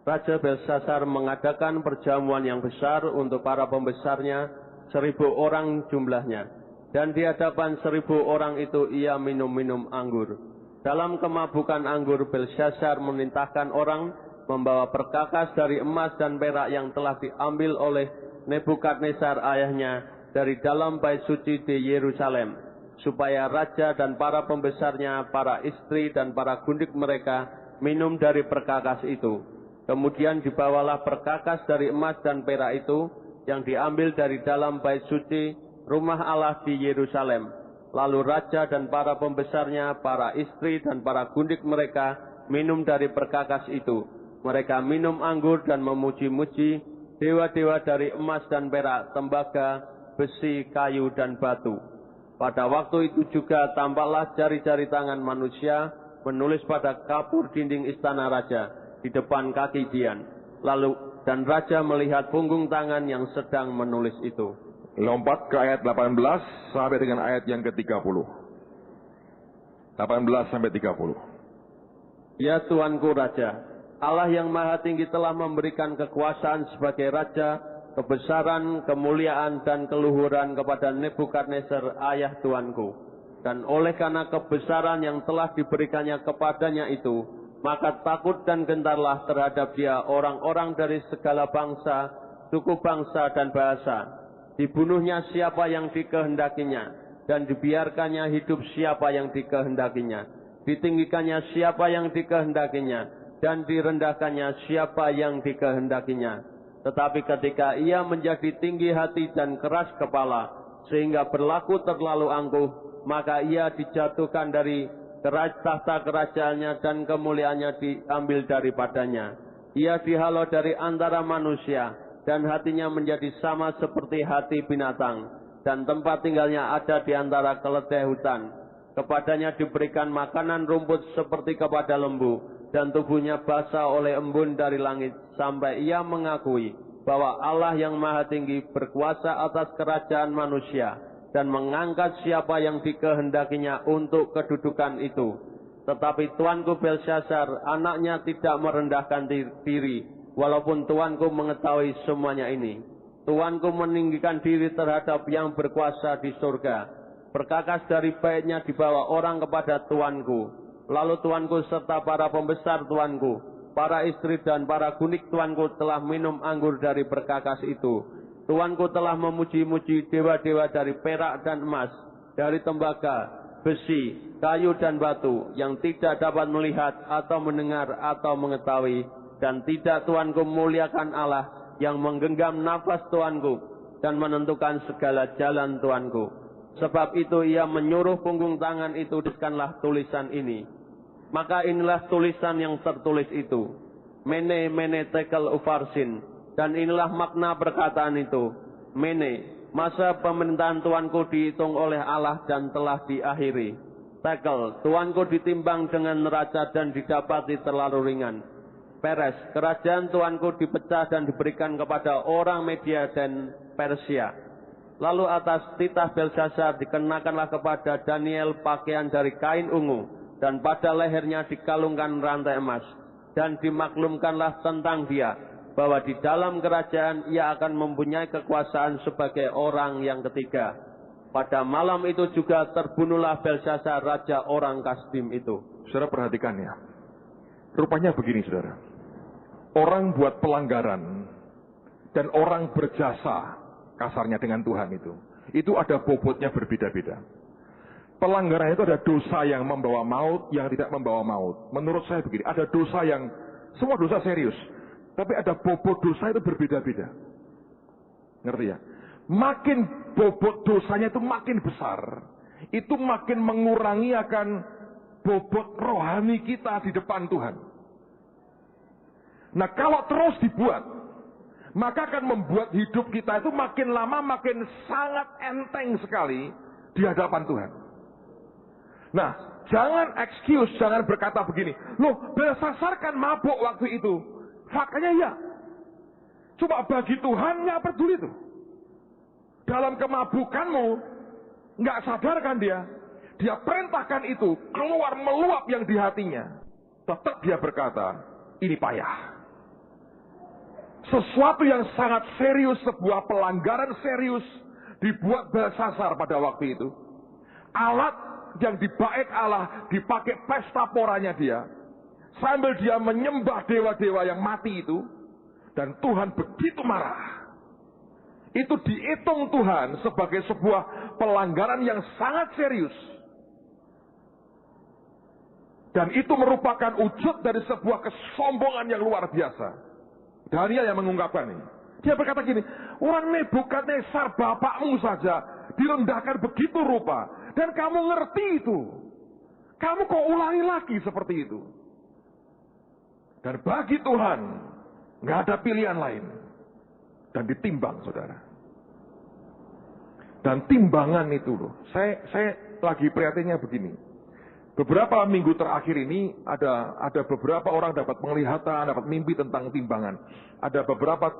Raja Belsasar mengadakan perjamuan yang besar untuk para pembesarnya, 1.000 orang jumlahnya. Dan di hadapan 1.000 orang itu ia minum-minum anggur. Dalam kemabukan anggur, Belsasar memerintahkan orang membawa perkakas dari emas dan perak yang telah diambil oleh Nebukadnezar ayahnya dari dalam bait suci di Yerusalem, supaya raja dan para pembesarnya, para istri dan para gundik mereka minum dari perkakas itu. Kemudian dibawalah perkakas dari emas dan perak itu yang diambil dari dalam bait suci rumah Allah di Yerusalem. Lalu raja dan para pembesarnya, para istri dan para gundik mereka minum dari perkakas itu. Mereka minum anggur dan memuji-muji dewa-dewa dari emas dan perak, tembaga, besi, kayu, dan batu. Pada waktu itu juga tampaklah jari-jari tangan manusia menulis pada kapur dinding istana raja di depan kaki Dian. Lalu dan raja melihat punggung tangan yang sedang menulis itu. Lompat ke ayat 18 sampai dengan ayat yang ke-30. 18 sampai 30. Ya Tuanku Raja, Allah yang Maha Tinggi telah memberikan kekuasaan sebagai Raja, kebesaran, kemuliaan, dan keluhuran kepada Nebukadnezar ayah Tuanku. Dan oleh karena kebesaran yang telah diberikannya kepadanya itu, maka takut dan gentarlah terhadap dia orang-orang dari segala bangsa, suku bangsa, dan bahasa. Dibunuhnya siapa yang dikehendakinya, dan dibiarkannya hidup siapa yang dikehendakinya. Ditinggikannya siapa yang dikehendakinya, dan direndahkannya siapa yang dikehendakinya. Tetapi ketika ia menjadi tinggi hati dan keras kepala, sehingga berlaku terlalu angkuh, maka ia dijatuhkan dari tahta kerajaannya dan kemuliaannya diambil daripadanya. Ia dihalau dari antara manusia, dan hatinya menjadi sama seperti hati binatang, dan tempat tinggalnya ada di antara keledai hutan. Kepadanya diberikan makanan rumput seperti kepada lembu, dan tubuhnya basah oleh embun dari langit, sampai ia mengakui bahwa Allah yang Maha Tinggi berkuasa atas kerajaan manusia, dan mengangkat siapa yang dikehendakinya untuk kedudukan itu. Tetapi Tuanku Belsasar, anaknya, tidak merendahkan diri, walaupun Tuanku mengetahui semuanya ini. Tuanku meninggikan diri terhadap yang berkuasa di surga. Perkakas dari baitnya dibawa orang kepada Tuanku. Lalu Tuanku serta para pembesar Tuanku, para istri dan para gundik Tuanku telah minum anggur dari perkakas itu. Tuanku telah memuji-muji dewa-dewa dari perak dan emas, dari tembaga, besi, kayu dan batu, yang tidak dapat melihat atau mendengar atau mengetahui. Dan tidak Tuanku memuliakan Allah yang menggenggam nafas Tuanku dan menentukan segala jalan Tuanku. Sebab itu ia menyuruh punggung tangan itu, tuliskanlah tulisan ini. Maka inilah tulisan yang tertulis itu. Mene, mene, tekel, ufarsin. Dan inilah makna perkataan itu. Mene, masa pemerintahan Tuanku dihitung oleh Allah dan telah diakhiri. Tekel, Tuanku ditimbang dengan neraca dan didapati terlalu ringan. Peres, kerajaan Tuanku dipecah dan diberikan kepada orang Media dan Persia. Lalu atas titah Belsasar dikenakanlah kepada Daniel pakaian dari kain ungu, dan pada lehernya dikalungkan rantai emas. Dan dimaklumkanlah tentang dia, bahwa di dalam kerajaan ia akan mempunyai kekuasaan sebagai orang yang ketiga. Pada malam itu juga terbunuhlah Belsasar, raja orang Kasdim itu. Saudara perhatikan ya. Rupanya begini saudara. Orang buat pelanggaran dan orang berjasa kasarnya dengan Tuhan itu ada bobotnya berbeda-beda. Pelanggaran itu ada dosa yang membawa maut, yang tidak membawa maut. Menurut saya begini, ada dosa yang, semua dosa serius. Tapi ada bobot dosa itu berbeda-beda. Ngerti ya? Makin bobot dosanya itu makin besar. Itu makin mengurangi akan bobot rohani kita di depan Tuhan. Nah kalau terus dibuat, maka akan membuat hidup kita itu makin lama makin sangat enteng sekali di hadapan Tuhan. Nah, jangan excuse, jangan berkata begini, loh Belsasar kan mabuk waktu itu. Faktanya ya. Cuma bagi Tuhan nggak peduli itu. Dalam kemabukanmu, nggak sadar kan dia. Dia perintahkan itu keluar meluap yang di hatinya. Tetap dia berkata, ini payah. Sesuatu yang sangat serius, sebuah pelanggaran serius dibuat Belsasar pada waktu itu. Alat yang dibaik Allah dipakai pesta poranya dia. Sambil dia menyembah dewa-dewa yang mati itu. Dan Tuhan begitu marah. Itu dihitung Tuhan sebagai sebuah pelanggaran yang sangat serius. Dan itu merupakan wujud dari sebuah kesombongan yang luar biasa. Daniel yang mengungkapkan ini. Dia berkata gini, orang Nebukadnezar bapakmu saja direndahkan begitu rupa. Dan kamu ngerti itu. Kamu kok ulangi lagi seperti itu. Dan bagi Tuhan, nggak ada pilihan lain. Dan ditimbang, saudara. Dan timbangan itu loh. Saya lagi prihatinnya begini. Beberapa minggu terakhir ini ada beberapa orang dapat penglihatan, dapat mimpi tentang timbangan. Ada beberapa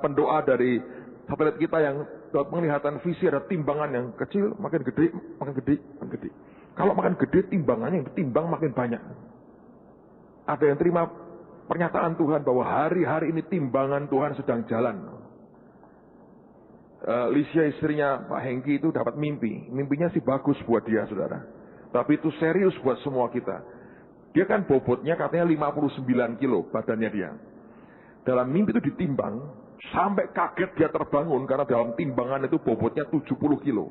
pendoa dari satelit kita yang dapat penglihatan visi, ada timbangan yang kecil, makin gede, makin gede, makin gede. Kalau makin gede, timbangannya yang ditimbang makin banyak. Ada yang terima pernyataan Tuhan bahwa hari-hari ini timbangan Tuhan sedang jalan. Lisia istrinya Pak Hengki itu dapat mimpi. Mimpinya sih bagus buat dia, saudara. Tapi itu serius buat semua kita. Dia kan bobotnya katanya 59 kilo badannya dia. Dalam mimpi itu ditimbang, sampai kaget dia terbangun karena dalam timbangan itu bobotnya 70 kilo.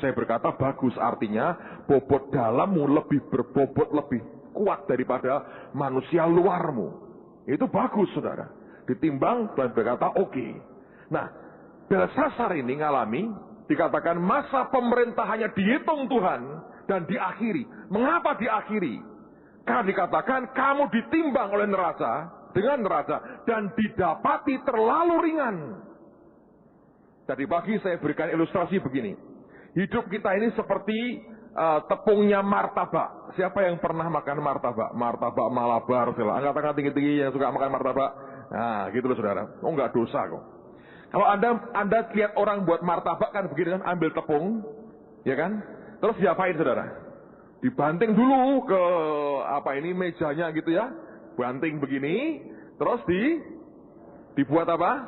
Saya berkata bagus, artinya bobot dalammu lebih berbobot lebih kuat daripada manusia luarmu. Itu bagus, saudara. Ditimbang dan berkata oke. Nah, Belsasar ini ngalami, dikatakan masa pemerintahannya dihitung Tuhan dan diakhiri. Mengapa diakhiri? Karena dikatakan kamu ditimbang oleh neraca, dengan neraca, dan didapati terlalu ringan. Tadi pagi saya berikan ilustrasi begini. Hidup kita ini seperti tepungnya martabak. Siapa yang pernah makan martabak? Martabak Malabar, angkat tangan tinggi-tinggi yang suka makan martabak. Nah, gitu loh, saudara. Oh, nggak dosa kok. Kalau anda lihat orang buat martabak kan begini kan, ambil tepung, ya kan? Terus diapain, saudara? Dibanting dulu ke mejanya gitu ya. Banting begini, terus dibuat apa?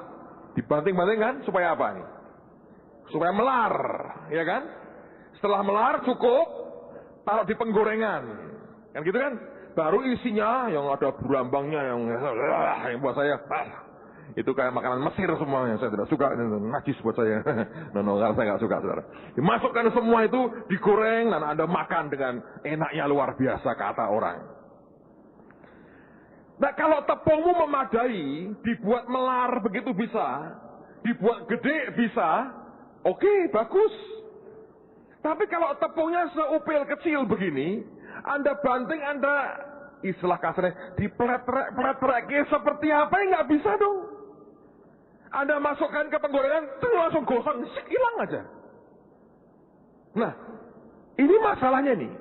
Dibanting-banting kan, supaya apa nih? Supaya melar, ya kan? Setelah melar cukup, taruh di penggorengan. Kan gitu kan? Baru isinya yang ada berambangnya yang buat saya. Itu kayak makanan Mesir semuanya, saya tidak suka, najis buat saya. Karena saya nggak suka, saudara. Dimasukkan semua itu, digoreng, dan Anda makan dengan enaknya luar biasa, kata orang. Nah, kalau tepungmu memadai, dibuat melar begitu bisa, dibuat gede bisa, oke, bagus. Tapi kalau tepungnya seupil kecil begini, Anda banting, Anda, istilah kasarnya, dipletrek-pletrek seperti apa, nggak bisa dong. Anda masukkan ke penggorengan, itu langsung gosong, hilang aja. Nah, ini masalahnya nih.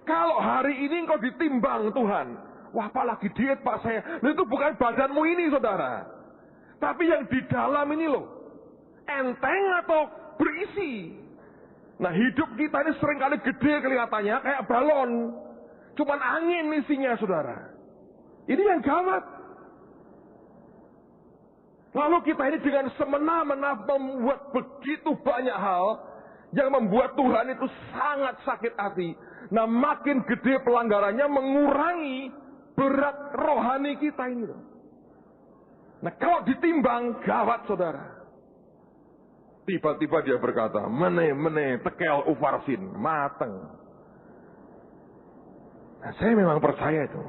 Kalau hari ini engkau ditimbang Tuhan, wah apalagi diet Pak saya, itu bukan badanmu ini, saudara. Tapi yang di dalam ini loh, enteng atau berisi. Nah, hidup kita ini seringkali gede kelihatannya, kayak balon. Cuman angin isinya, saudara. Ini yang gawat. Lalu kita ini dengan semena-mena membuat begitu banyak hal yang membuat Tuhan itu sangat sakit hati. Nah, makin gede pelanggarannya mengurangi berat rohani kita ini. Nah, kalau ditimbang gawat, saudara. Tiba-tiba dia berkata, mene tekel ufarsin, mateng. Nah, saya memang percaya itu,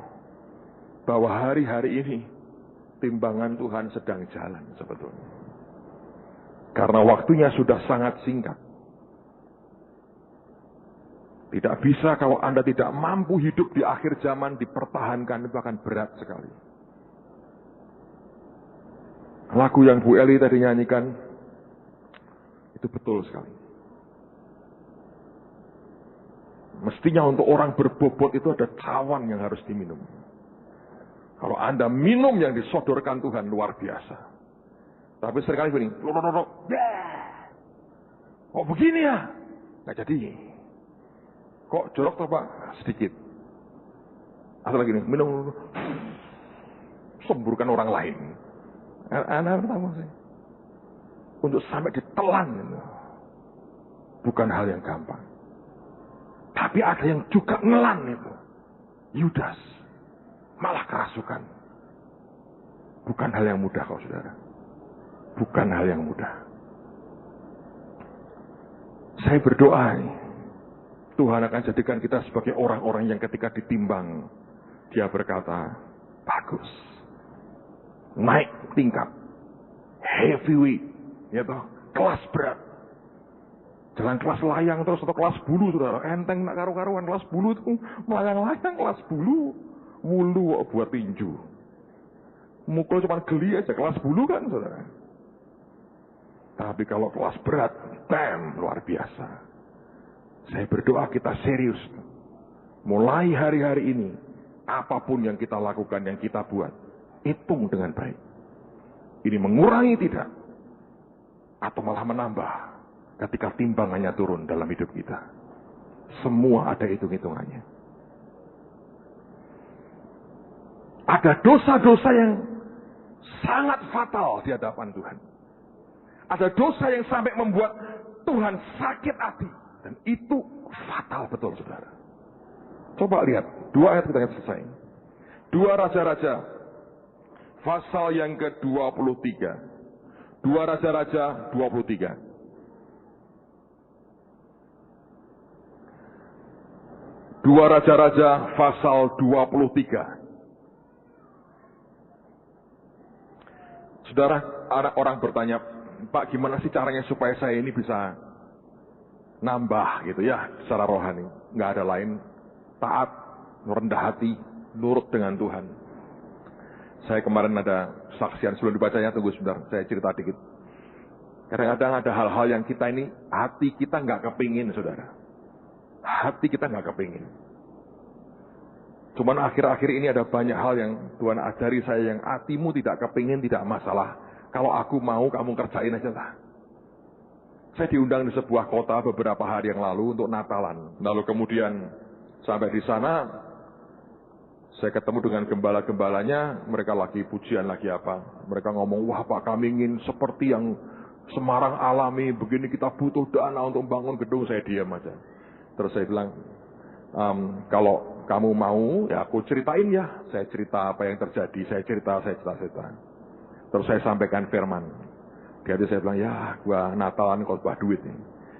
bahwa hari-hari ini timbangan Tuhan sedang jalan sebetulnya. Karena waktunya sudah sangat singkat. Tidak bisa kalau Anda tidak mampu hidup di akhir zaman, dipertahankan, itu akan berat sekali. Lagu yang Bu Eli tadi nyanyikan, itu betul sekali. Mestinya untuk orang berbobot itu ada cawan yang harus diminum. Kalau Anda minum yang disodorkan Tuhan, luar biasa. Tapi seringkali begini, kok begini ya? Nggak jadi. Kok jorok toh Pak? Sedikit. Atau lagi nih, minum, semburkan orang lain. Anak pertama sih. Untuk sampai ditelan, bukan hal yang gampang. Tapi ada yang juga ngelan itu. Yudas. Malah kerasukan. Bukan hal yang mudah kau saudara. Bukan hal yang mudah. Saya berdoa nih, Tuhan akan jadikan kita sebagai orang-orang yang ketika ditimbang, dia berkata, bagus. Naik tingkat. Heavyweight. Ya toh, kelas berat. Jangan kelas layang terus atau kelas bulu, saudara. Enteng nak karu-karuan kelas bulu itu melayang-layang kelas bulu. Mulu buat tinju. Mukul cuma geli aja kelas bulu kan, saudara. Tapi kalau kelas berat, bam, luar biasa. Saya berdoa kita serius. Mulai hari-hari ini, apapun yang kita lakukan, yang kita buat, hitung dengan baik. Ini mengurangi tidak? Atau malah menambah ketika timbangannya turun dalam hidup kita. Semua ada hitung-hitungannya. Ada dosa-dosa yang sangat fatal di hadapan Tuhan. Ada dosa yang sampai membuat Tuhan sakit hati. Dan itu fatal betul, saudara. Coba lihat, 2 ayat kita selesai. 2 Raja-Raja, pasal yang ke-23. 2 Raja-Raja 23. 2 Raja-Raja pasal 23. Saudara, ada orang bertanya, Pak, gimana sih caranya supaya saya ini bisa nambah gitu ya secara rohani? Nggak ada lain, taat, rendah hati, nurut dengan Tuhan. Saya kemarin ada saksian, sebelum dibacanya tunggu sebentar, saya cerita dikit. Kadang-kadang ada hal-hal yang kita ini, hati kita nggak kepingin, saudara. Hati kita nggak kepingin. Cuman akhir-akhir ini ada banyak hal yang Tuhan ajari saya yang hatimu tidak kepingin, tidak masalah. Kalau aku mau, kamu kerjain aja lah. Saya diundang di sebuah kota beberapa hari yang lalu untuk Natalan. Lalu kemudian sampai di sana, saya ketemu dengan gembala-gembalanya, mereka lagi pujian, lagi apa. Mereka ngomong, wah Pak, kami ingin seperti yang Semarang alami, begini kita butuh dana untuk bangun gedung. Saya diam aja. Terus saya bilang, kalau kamu mau, ya aku ceritain ya. Saya cerita apa yang terjadi, saya cerita. Terus saya sampaikan firman. Di hati saya bilang, ya gua Natalan khotbah duit nih.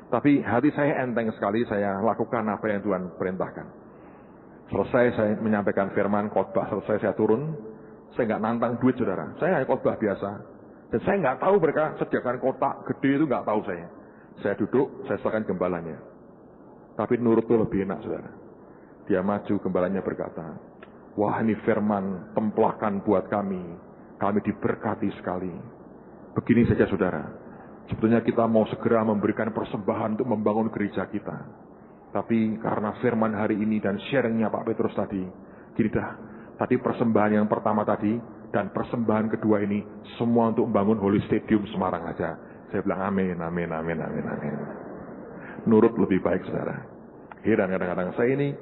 Tapi hati saya enteng sekali, saya lakukan apa yang Tuhan perintahkan. Selesai saya menyampaikan firman, khotbah selesai saya turun. Saya nggak nantang duit, saudara. Saya hanya khotbah biasa. Dan saya nggak tahu mereka sediakan kotak gede itu, nggak tahu saya. Saya duduk, saya serahkan gembalanya. Tapi nurut itu lebih enak, saudara. Dia maju, gembalanya berkata, wah ini firman templakan buat kami. Kami diberkati sekali. Begini saja, saudara. Sebetulnya kita mau segera memberikan persembahan untuk membangun gereja kita. Tapi karena firman hari ini dan sharingnya Pak Petrus tadi, gini dah. Tadi persembahan yang pertama tadi dan persembahan kedua ini semua untuk membangun Holy Stadium Semarang aja. Saya bilang amin. Nurut lebih baik, saudara. Heran kadang-kadang saya ini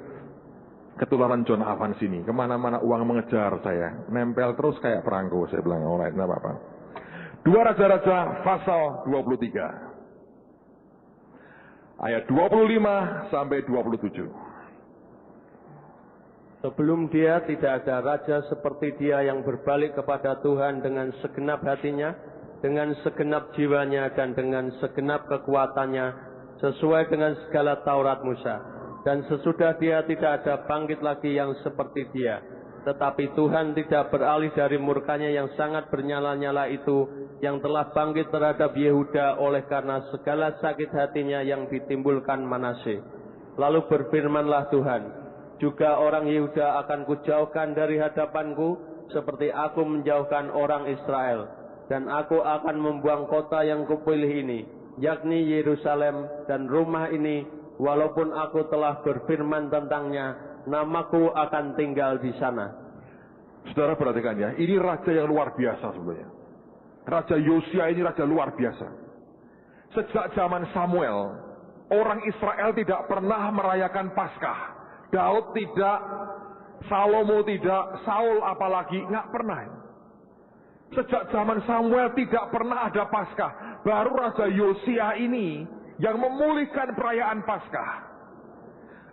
ketularan John Evans ini, kemana-mana uang mengejar saya, nempel terus kayak perangko. Saya bilang, alright, enggak apa-apa. 2 Raja-Raja pasal 23. Ayat 25 sampai 27. Sebelum dia tidak ada raja seperti dia yang berbalik kepada Tuhan dengan segenap hatinya, dengan segenap jiwanya dan dengan segenap kekuatannya, sesuai dengan segala Taurat Musa. dan sesudah dia tidak ada bangkit lagi yang seperti dia. Tetapi Tuhan tidak beralih dari murkanya yang sangat bernyala-nyala itu, yang telah bangkit terhadap Yehuda oleh karena segala sakit hatinya yang ditimbulkan Manasye. Lalu berfirmanlah Tuhan, juga orang Yehuda akan kujauhkan dari hadapanku, seperti aku menjauhkan orang Israel. Dan aku akan membuang kota yang kupilih ini, yakni Yerusalem, dan rumah ini, walaupun aku telah berfirman tentangnya, namaku akan tinggal di sana. Saudara perhatikan ya, ini raja yang luar biasa sebenarnya. Raja Yosia ini raja luar biasa. Sejak zaman Samuel, orang Israel tidak pernah merayakan Paskah. Daud tidak, Salomo tidak, Saul apalagi, nggak pernah. Sejak zaman Samuel tidak pernah ada Paskah. Baru raja Yosia ini yang memulihkan perayaan Paskah.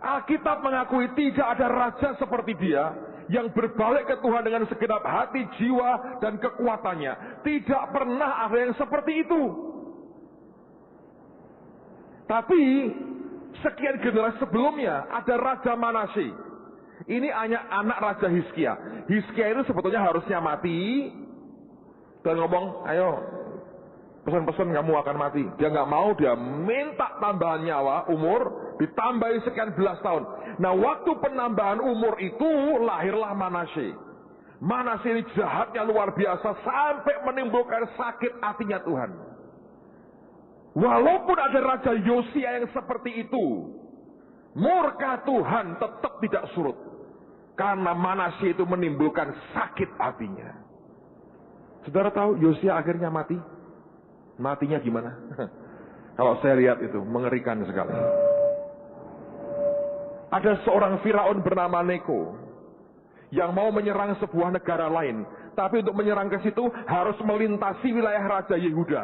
Alkitab mengakui tidak ada raja seperti dia yang berbalik ke Tuhan dengan segenap hati, jiwa, dan kekuatannya. Tidak pernah ada yang seperti itu. Tapi sekian generasi sebelumnya ada Raja Manasye. Ini hanya anak Raja Hizkia. Hizkia itu sebetulnya harusnya mati dan ngomong, ayo pesan-pesan kamu akan mati. Dia nggak mau, dia minta tambahan nyawa, umur ditambahi sekian belas tahun. Nah, waktu penambahan umur itu lahirlah Manasye. Manasye ini jahatnya luar biasa sampai menimbulkan sakit hatinya Tuhan. Walaupun ada Raja Yosia yang seperti itu, murka Tuhan tetap tidak surut. Karena Manasye itu menimbulkan sakit hatinya. Saudara tahu Yosia akhirnya mati? Matinya gimana? Kalau saya lihat itu mengerikan sekali. Ada seorang Firaun bernama Neko yang mau menyerang sebuah negara lain, tapi untuk menyerang ke situ harus melintasi wilayah Raja Yehuda.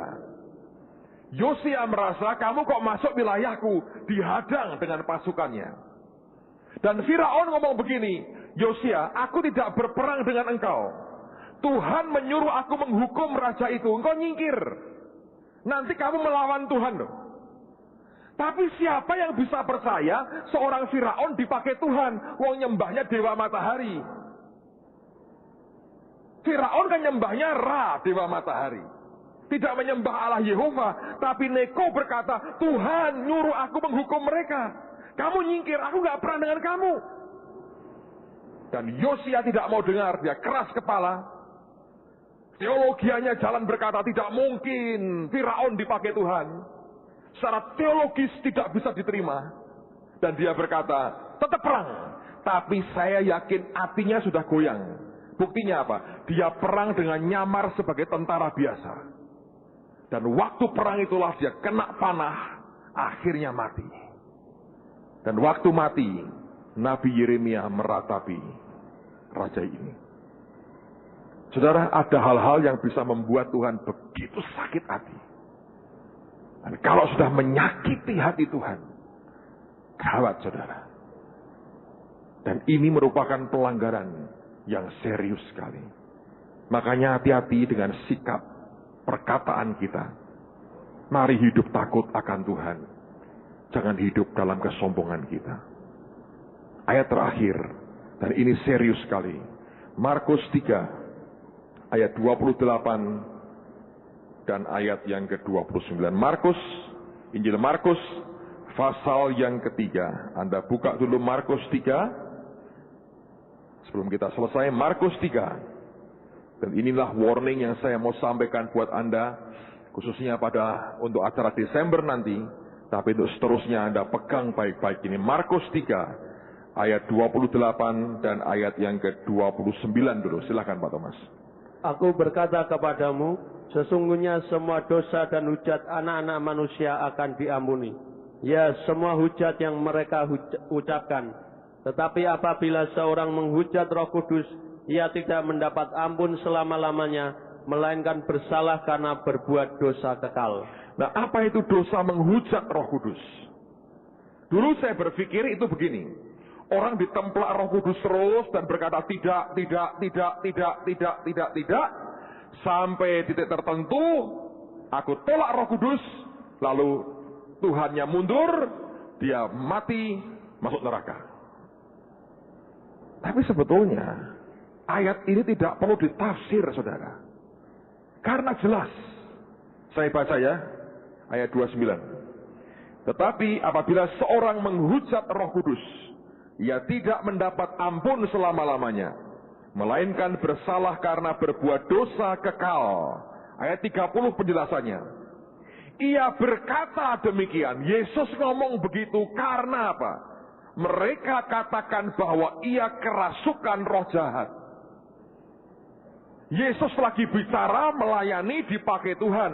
Yosia merasa, kamu kok masuk wilayahku, dihadang dengan pasukannya. Dan Firaun ngomong begini, Yosia, aku tidak berperang dengan engkau. Tuhan menyuruh aku menghukum raja itu, engkau nyingkir. Nanti kamu melawan Tuhan loh. Tapi siapa yang bisa percaya seorang Firaun dipakai Tuhan? Wong nyembahnya dewa matahari. Firaun kan nyembahnya Ra, dewa matahari. Tidak menyembah Allah Yehova. Tapi Neko berkata, Tuhan nyuruh aku menghukum mereka. Kamu nyingkir, aku gak perang dengan kamu. Dan Yosia tidak mau dengar, dia keras kepala. Teologianya jalan berkata, tidak mungkin Firaun dipakai Tuhan. Secara teologis tidak bisa diterima. Dan dia berkata, tetap perang. Tapi saya yakin hatinya sudah goyang. Buktinya apa? Dia perang dengan nyamar sebagai tentara biasa. Dan waktu perang itulah dia kena panah. Akhirnya mati. Dan waktu mati, Nabi Yeremia meratapi raja ini. Saudara, ada hal-hal yang bisa membuat Tuhan begitu sakit hati. Dan kalau sudah menyakiti hati Tuhan, gawat saudara. Dan ini merupakan pelanggaran yang serius sekali. Makanya hati-hati dengan sikap perkataan kita. Mari hidup takut akan Tuhan. Jangan hidup dalam kesombongan kita. Ayat terakhir, dan ini serius sekali. Markus 3, ayat 28 dan ayat yang ke-29. Injil Markus, pasal yang ketiga. Anda buka dulu Markus 3. Sebelum kita selesai, Markus 3. Dan inilah warning yang saya mau sampaikan buat Anda, khususnya untuk acara Desember nanti. Tapi untuk seterusnya Anda pegang baik-baik ini. Markus 3, ayat 28 dan ayat yang ke-29 dulu. Silakan Pak Thomas. Aku berkata kepadamu, sesungguhnya semua dosa dan hujat anak-anak manusia akan diampuni. Ya, semua hujat yang mereka ucapkan. Tetapi apabila seorang menghujat Roh Kudus, ia tidak mendapat ampun selama-lamanya, melainkan bersalah karena berbuat dosa kekal. Nah, apa itu dosa menghujat Roh Kudus? Dulu saya berpikir itu begini. Orang ditemplak Roh Kudus terus dan berkata tidak. Sampai titik tertentu, aku tolak Roh Kudus, lalu Tuhannya mundur, dia mati, masuk neraka. Tapi sebetulnya ayat ini tidak perlu ditafsir, saudara. Karena jelas. Saya baca ya, ayat 29. Tetapi apabila seorang menghujat Roh Kudus, ia tidak mendapat ampun selama-lamanya, melainkan bersalah karena berbuat dosa kekal. Ayat 30 penjelasannya. Ia berkata demikian, Yesus ngomong begitu karena apa? Mereka katakan bahwa ia kerasukan roh jahat. Yesus lagi bicara, melayani, dipakai Tuhan.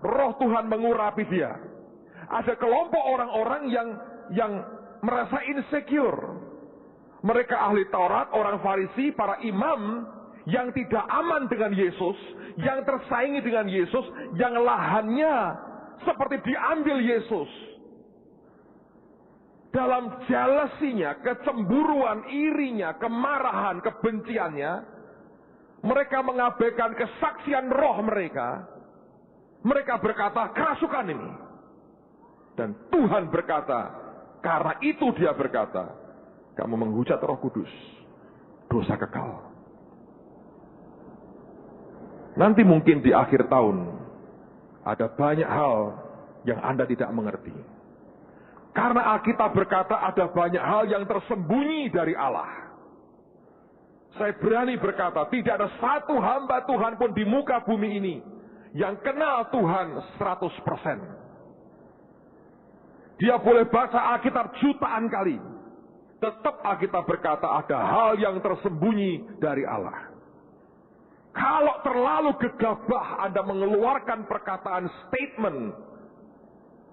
Roh Tuhan mengurapi dia. Ada kelompok orang-orang yang merasa insecure. Mereka ahli Taurat, orang Farisi, para imam yang tidak aman dengan Yesus, yang tersaingi dengan Yesus, yang lahannya seperti diambil Yesus. Dalam jealousy-nya, kecemburuan, irinya, kemarahan, kebenciannya, mereka mengabaikan kesaksian roh mereka. Mereka berkata, kerasukan ini. Dan Tuhan berkata, karena itu dia berkata, kamu menghujat Roh Kudus, dosa kekal. Nanti mungkin di akhir tahun, ada banyak hal yang Anda tidak mengerti. Karena Alkitab berkata ada banyak hal yang tersembunyi dari Allah. Saya berani berkata, tidak ada satu hamba Tuhan pun di muka bumi ini yang kenal Tuhan 100%. Dia boleh baca Alkitab jutaan kali. Tetap Alkitab berkata ada hal yang tersembunyi dari Allah. Kalau terlalu gegabah Anda mengeluarkan perkataan statement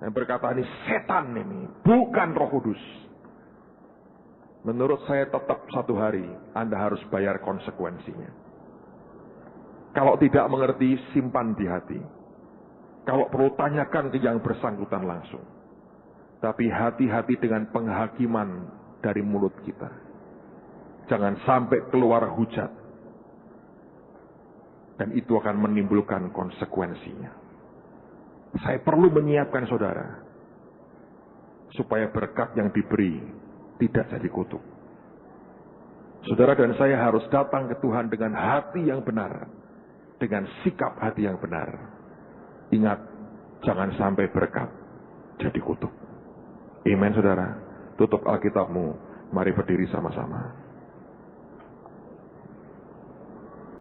yang berkata ini setan ini, bukan Roh Kudus. Menurut saya tetap satu hari Anda harus bayar konsekuensinya. Kalau tidak mengerti, simpan di hati. Kalau perlu, tanyakan ke yang bersangkutan langsung. Tapi hati-hati dengan penghakiman dari mulut kita. Jangan sampai keluar hujat. Dan itu akan menimbulkan konsekuensinya. Saya perlu menyiapkan saudara. Supaya berkat yang diberi tidak jadi kutuk. Saudara dan saya harus datang ke Tuhan dengan hati yang benar. Dengan sikap hati yang benar. Ingat, jangan sampai berkat jadi kutuk. Amen, saudara. Tutup Alkitabmu. Mari berdiri sama-sama.